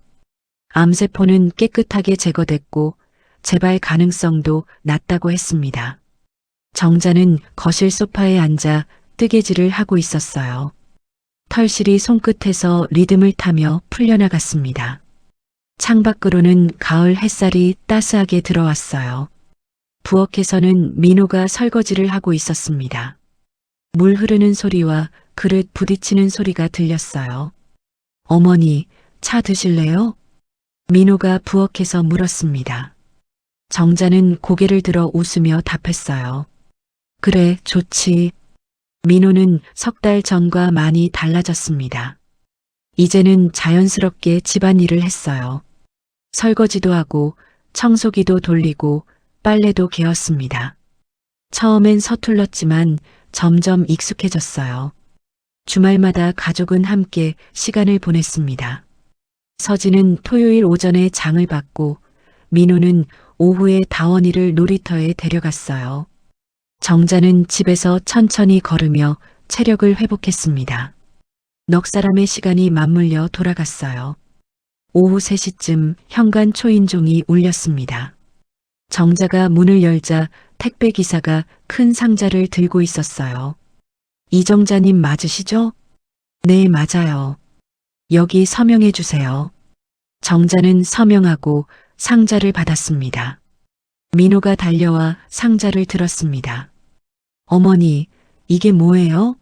암세포는 깨끗하게 제거됐고 재발 가능성도 낮다고 했습니다. 정자는 거실 소파에 앉아 뜨개질을 하고 있었어요. 털실이 손끝에서 리듬을 타며 풀려나갔습니다. 창밖으로는 가을 햇살이 따스하게 들어왔어요. 부엌에서는 민호가 설거지를 하고 있었습니다. 물 흐르는 소리와 그릇 부딪히는 소리가 들렸어요. 어머니, 차 드실래요? 민호가 부엌에서 물었습니다. 정자는 고개를 들어 웃으며 답했어요. 그래, 좋지. 민호는 석 달 전과 많이 달라졌습니다. 이제는 자연스럽게 집안일을 했어요. 설거지도 하고 청소기도 돌리고 빨래도 개었습니다. 처음엔 서툴렀지만 점점 익숙해졌어요. 주말마다 가족은 함께 시간을 보냈습니다. 서진은 토요일 오전에 장을 받고 민호는 오후에 다원이를 놀이터에 데려갔어요. 정자는 집에서 천천히 걸으며 체력을 회복했습니다. 넉 사람의 시간이 맞물려 돌아갔어요. 오후 3시쯤 현관 초인종이 울렸습니다. 정자가 문을 열자 택배 기사가 큰 상자를 들고 있었어요. 이정자님 맞으시죠? 네, 맞아요. 여기 서명해 주세요. 정자는 서명하고 상자를 받았습니다. 민호가 달려와 상자를 들었습니다. 어머니, 이게 뭐예요?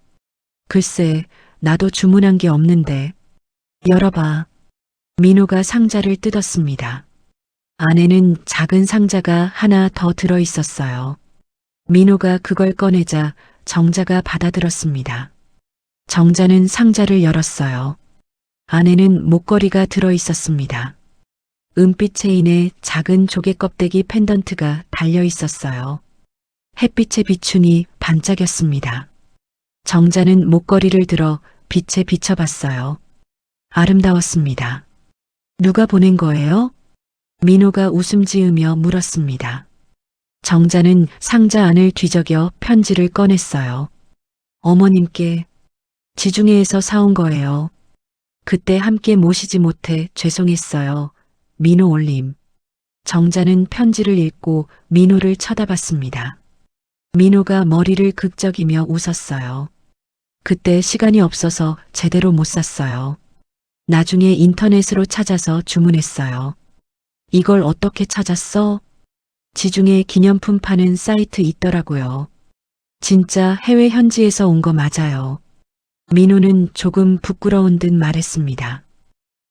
글쎄, 나도 주문한 게 없는데. 열어봐. 민호가 상자를 뜯었습니다. 안에는 작은 상자가 하나 더 들어 있었어요. 민호가 그걸 꺼내자 정자가 받아들었습니다. 정자는 상자를 열었어요. 안에는 목걸이가 들어 있었습니다. 은빛 체인에 작은 조개 껍데기 펜던트가 달려 있었어요. 햇빛에 비추니 반짝였습니다. 정자는 목걸이를 들어 빛에 비춰봤어요. 아름다웠습니다. 누가 보낸 거예요? 민호가 웃음 지으며 물었습니다. 정자는 상자 안을 뒤적여 편지를 꺼냈어요. 어머님께 지중해에서 사온 거예요. 그때 함께 모시지 못해 죄송했어요. 민호 올림. 정자는 편지를 읽고 민호를 쳐다봤습니다. 민호가 머리를 극적이며 웃었어요. 그때 시간이 없어서 제대로 못 샀어요. 나중에 인터넷으로 찾아서 주문했어요. 이걸 어떻게 찾았어? 지중해 기념품 파는 사이트 있더라고요. 진짜 해외 현지에서 온 거 맞아요. 민호는 조금 부끄러운 듯 말했습니다.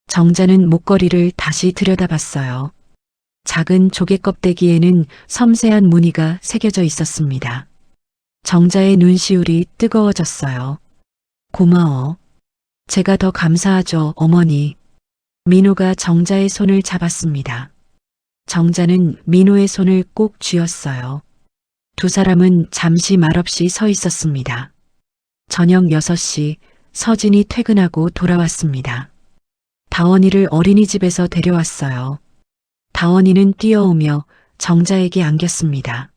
정자는 목걸이를 다시 들여다봤어요. 작은 조개 껍데기에는 섬세한 무늬가 새겨져 있었습니다. 정자의 눈시울이 뜨거워졌어요. 고마워. 제가 더 감사하죠, 어머니. 민호가 정자의 손을 잡았습니다. 정자는 민호의 손을 꼭 쥐었어요. 두 사람은 잠시 말없이 서 있었습니다. 저녁 6시 서진이 퇴근하고 돌아왔습니다. 다원이를 어린이집에서 데려왔어요. 다원이는 뛰어오며 정자에게 안겼습니다.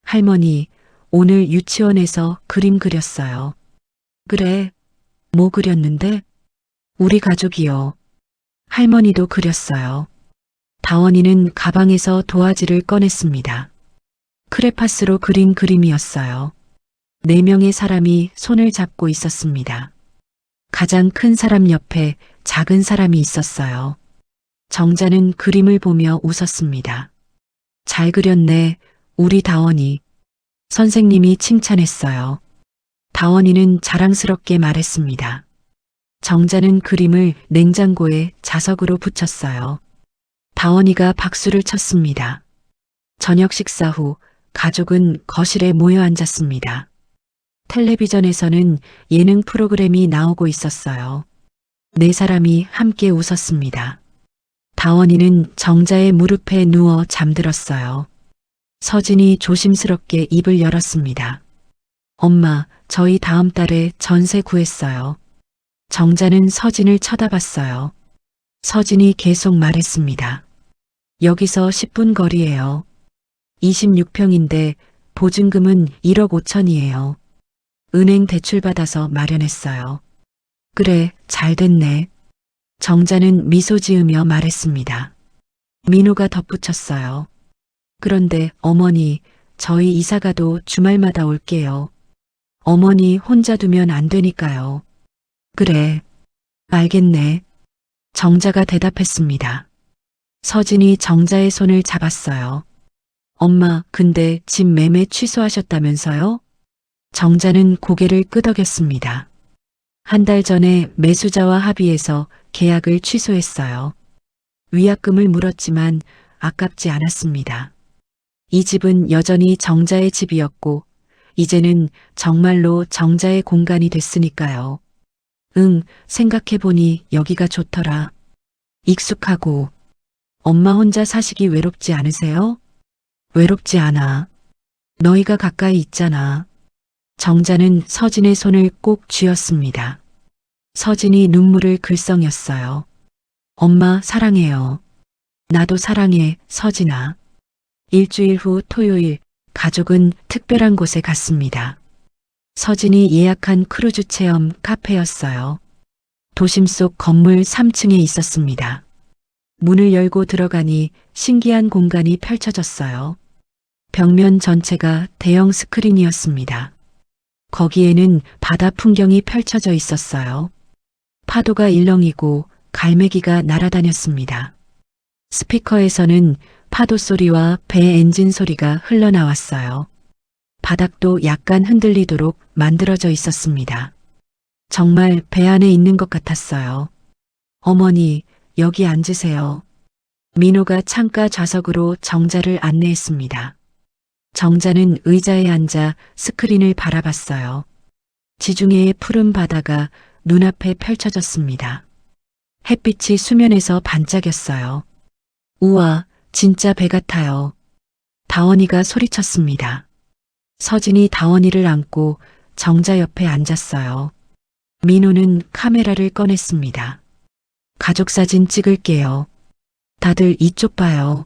할머니, 오늘 유치원에서 그림 그렸어요. 그래, 뭐 그렸는데? 우리 가족이요. 할머니도 그렸어요. 다원이는 가방에서 도화지를 꺼냈습니다. 크레파스로 그린 그림이었어요. 4명의 사람이 손을 잡고 있었습니다. 가장 큰 사람 옆에 작은 사람이 있었어요. 정자는 그림을 보며 웃었습니다. 잘 그렸네, 우리 다원이. 선생님이 칭찬했어요. 다원이는 자랑스럽게 말했습니다. 정자는 그림을 냉장고에 자석으로 붙였어요. 다원이가 박수를 쳤습니다. 저녁 식사 후 가족은 거실에 모여 앉았습니다. 텔레비전에서는 예능 프로그램이 나오고 있었어요. 4사람이 함께 웃었습니다. 다원이는 정자의 무릎에 누워 잠들었어요. 서진이 조심스럽게 입을 열었습니다. 엄마, 저희 다음 달에 전세 구했어요. 정자는 서진을 쳐다봤어요. 서진이 계속 말했습니다. 여기서 10분 거리예요. 26평인데 보증금은 1억 5천이에요. 은행 대출 받아서 마련했어요. 그래, 잘 됐네. 정자는 미소 지으며 말했습니다. 민호가 덧붙였어요. 그런데 어머니, 저희 이사가도 주말마다 올게요. 어머니 혼자 두면 안 되니까요. 그래, 알겠네. 정자가 대답했습니다. 서진이 정자의 손을 잡았어요. 엄마, 근데 집 매매 취소하셨다면서요? 정자는 고개를 끄덕였습니다. 한 달 전에 매수자와 합의해서 계약을 취소했어요. 위약금을 물었지만 아깝지 않았습니다. 이 집은 여전히 정자의 집이었고 이제는 정말로 정자의 공간이 됐으니까요. 응, 생각해보니 여기가 좋더라. 익숙하고. 엄마 혼자 사시기 외롭지 않으세요? 외롭지 않아. 너희가 가까이 있잖아. 정자는 서진의 손을 꼭 쥐었습니다. 서진이 눈물을 글썽였어요. 엄마 사랑해요. 나도 사랑해, 서진아. 일주일 후 토요일, 가족은 특별한 곳에 갔습니다. 서진이 예약한 크루즈 체험 카페였어요. 도심 속 건물 3층에 있었습니다. 문을 열고 들어가니 신기한 공간이 펼쳐졌어요. 벽면 전체가 대형 스크린이었습니다. 거기에는 바다 풍경이 펼쳐져 있었어요. 파도가 일렁이고 갈매기가 날아다녔습니다. 스피커에서는 파도 소리와 배 엔진 소리가 흘러나왔어요. 바닥도 약간 흔들리도록 만들어져 있었습니다. 정말 배 안에 있는 것 같았어요. 어머니, 여기 앉으세요. 민호가 창가 좌석으로 정자를 안내했습니다. 정자는 의자에 앉아 스크린을 바라봤어요. 지중해의 푸른 바다가 눈앞에 펼쳐졌습니다. 햇빛이 수면에서 반짝였어요. 우와, 진짜 배 같아요. 다원이가 소리쳤습니다. 서진이 다원이를 안고 정자 옆에 앉았어요. 민호는 카메라를 꺼냈습니다. 가족 사진 찍을게요. 다들 이쪽 봐요.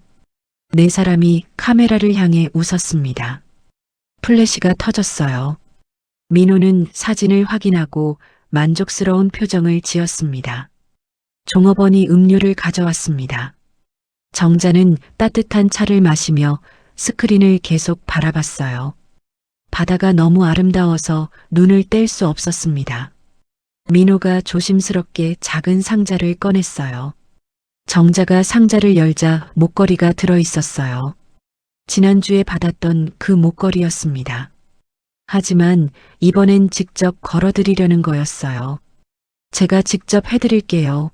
4사람이 카메라를 향해 웃었습니다. 플래시가 터졌어요. 민호는 사진을 확인하고 만족스러운 표정을 지었습니다. 종업원이 음료를 가져왔습니다. 정자는 따뜻한 차를 마시며 스크린을 계속 바라봤어요. 바다가 너무 아름다워서 눈을 뗄 수 없었습니다. 민호가 조심스럽게 작은 상자를 꺼냈어요. 정자가 상자를 열자 목걸이가 들어 있었어요. 지난주에 받았던 그 목걸이였습니다. 하지만 이번엔 직접 걸어드리려는 거였어요. 제가 직접 해드릴게요.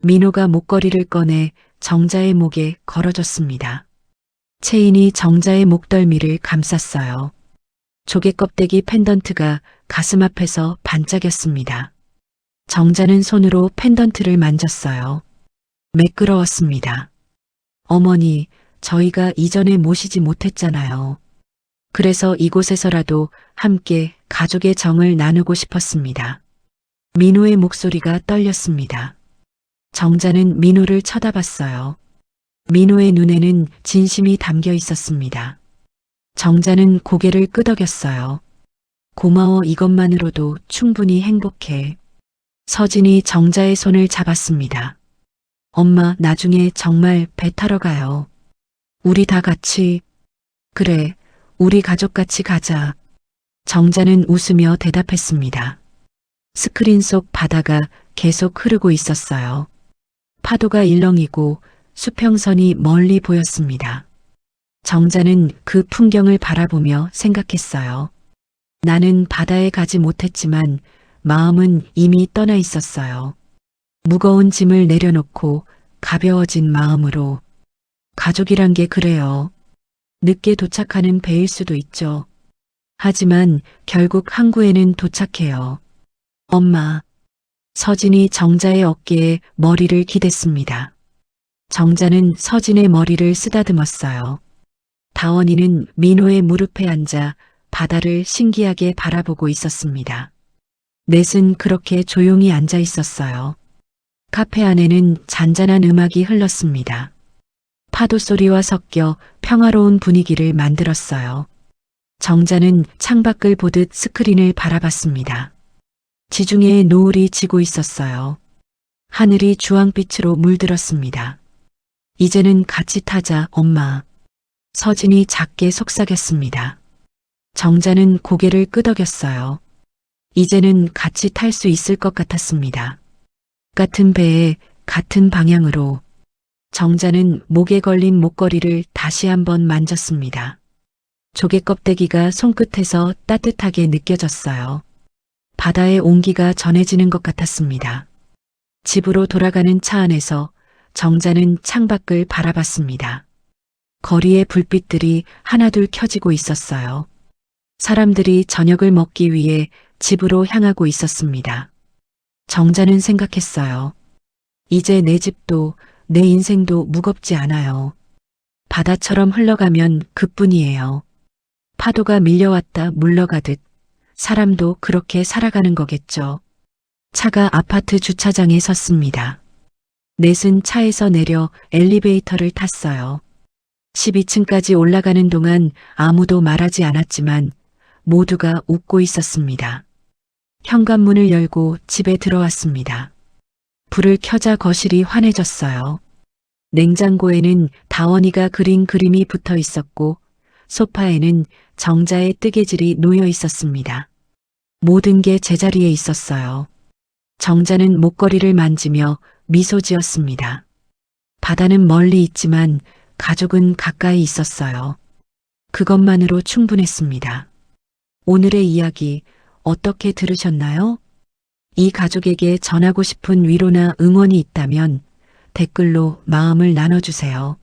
민호가 목걸이를 꺼내 정자의 목에 걸어줬습니다. 체인이 정자의 목덜미를 감쌌어요. 조개 껍데기 펜던트가 가슴 앞에서 반짝였습니다. 정자는 손으로 펜던트를 만졌어요. 매끄러웠습니다. 어머니, 저희가 이전에 모시지 못했잖아요. 그래서 이곳에서라도 함께 가족의 정을 나누고 싶었습니다. 민호의 목소리가 떨렸습니다. 정자는 민호를 쳐다봤어요. 민호의 눈에는 진심이 담겨 있었습니다. 정자는 고개를 끄덕였어요. 고마워, 이것만으로도 충분히 행복해. 서진이 정자의 손을 잡았습니다. 엄마, 나중에 정말 배 타러 가요. 우리 다 같이. 그래, 우리 가족같이 가자. 정자는 웃으며 대답했습니다. 스크린 속 바다가 계속 흐르고 있었어요. 파도가 일렁이고 수평선이 멀리 보였습니다. 정자는 그 풍경을 바라보며 생각했어요. 나는 바다에 가지 못했지만 마음은 이미 떠나 있었어요. 무거운 짐을 내려놓고 가벼워진 마음으로. 가족이란 게 그래요. 늦게 도착하는 배일 수도 있죠. 하지만 결국 항구에는 도착해요. 엄마. 서진이 정자의 어깨에 머리를 기댔습니다. 정자는 서진의 머리를 쓰다듬었어요. 다원이는 민호의 무릎에 앉아 바다를 신기하게 바라보고 있었습니다. 넷은 그렇게 조용히 앉아 있었어요. 카페 안에는 잔잔한 음악이 흘렀습니다. 파도 소리와 섞여 평화로운 분위기를 만들었어요. 정자는 창밖을 보듯 스크린을 바라봤습니다. 지중해에 노을이 지고 있었어요. 하늘이 주황빛으로 물들었습니다. 이제는 같이 타자, 엄마. 서진이 작게 속삭였습니다. 정자는 고개를 끄덕였어요. 이제는 같이 탈 수 있을 것 같았습니다. 같은 배에 같은 방향으로. 정자는 목에 걸린 목걸이를 다시 한번 만졌습니다. 조개 껍데기가 손끝에서 따뜻하게 느껴졌어요. 바다의 온기가 전해지는 것 같았습니다. 집으로 돌아가는 차 안에서 정자는 창밖을 바라봤습니다. 거리의 불빛들이 하나둘 켜지고 있었어요. 사람들이 저녁을 먹기 위해 집으로 향하고 있었습니다. 정자는 생각했어요. 이제 내 집도 내 인생도 무겁지 않아요. 바다처럼 흘러가면 그뿐이에요. 파도가 밀려왔다 물러가듯 사람도 그렇게 살아가는 거겠죠. 차가 아파트 주차장에 섰습니다. 넷은 차에서 내려 엘리베이터를 탔어요. 12층까지 올라가는 동안 아무도 말하지 않았지만 모두가 웃고 있었습니다. 현관문을 열고 집에 들어왔습니다. 불을 켜자 거실이 환해졌어요. 냉장고에는 다원이가 그린 그림이 붙어 있었고 소파에는 정자의 뜨개질이 놓여 있었습니다. 모든 게 제자리에 있었어요. 정자는 목걸이를 만지며 미소 지었습니다. 바다는 멀리 있지만 가족은 가까이 있었어요. 그것만으로 충분했습니다. 오늘의 이야기 어떻게 들으셨나요? 이 가족에게 전하고 싶은 위로나 응원이 있다면 댓글로 마음을 나눠주세요.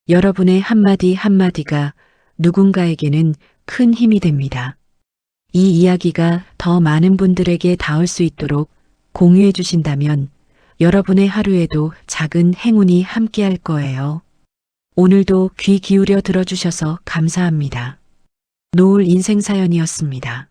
여러분의 한마디 한마디가 누군가에게는 큰 힘이 됩니다. 이 이야기가 더 많은 분들에게 닿을 수 있도록 공유해 주신다면 여러분의 하루에도 작은 행운이 함께할 거예요. 오늘도 귀 기울여 들어주셔서 감사합니다. 노을 인생사연이었습니다.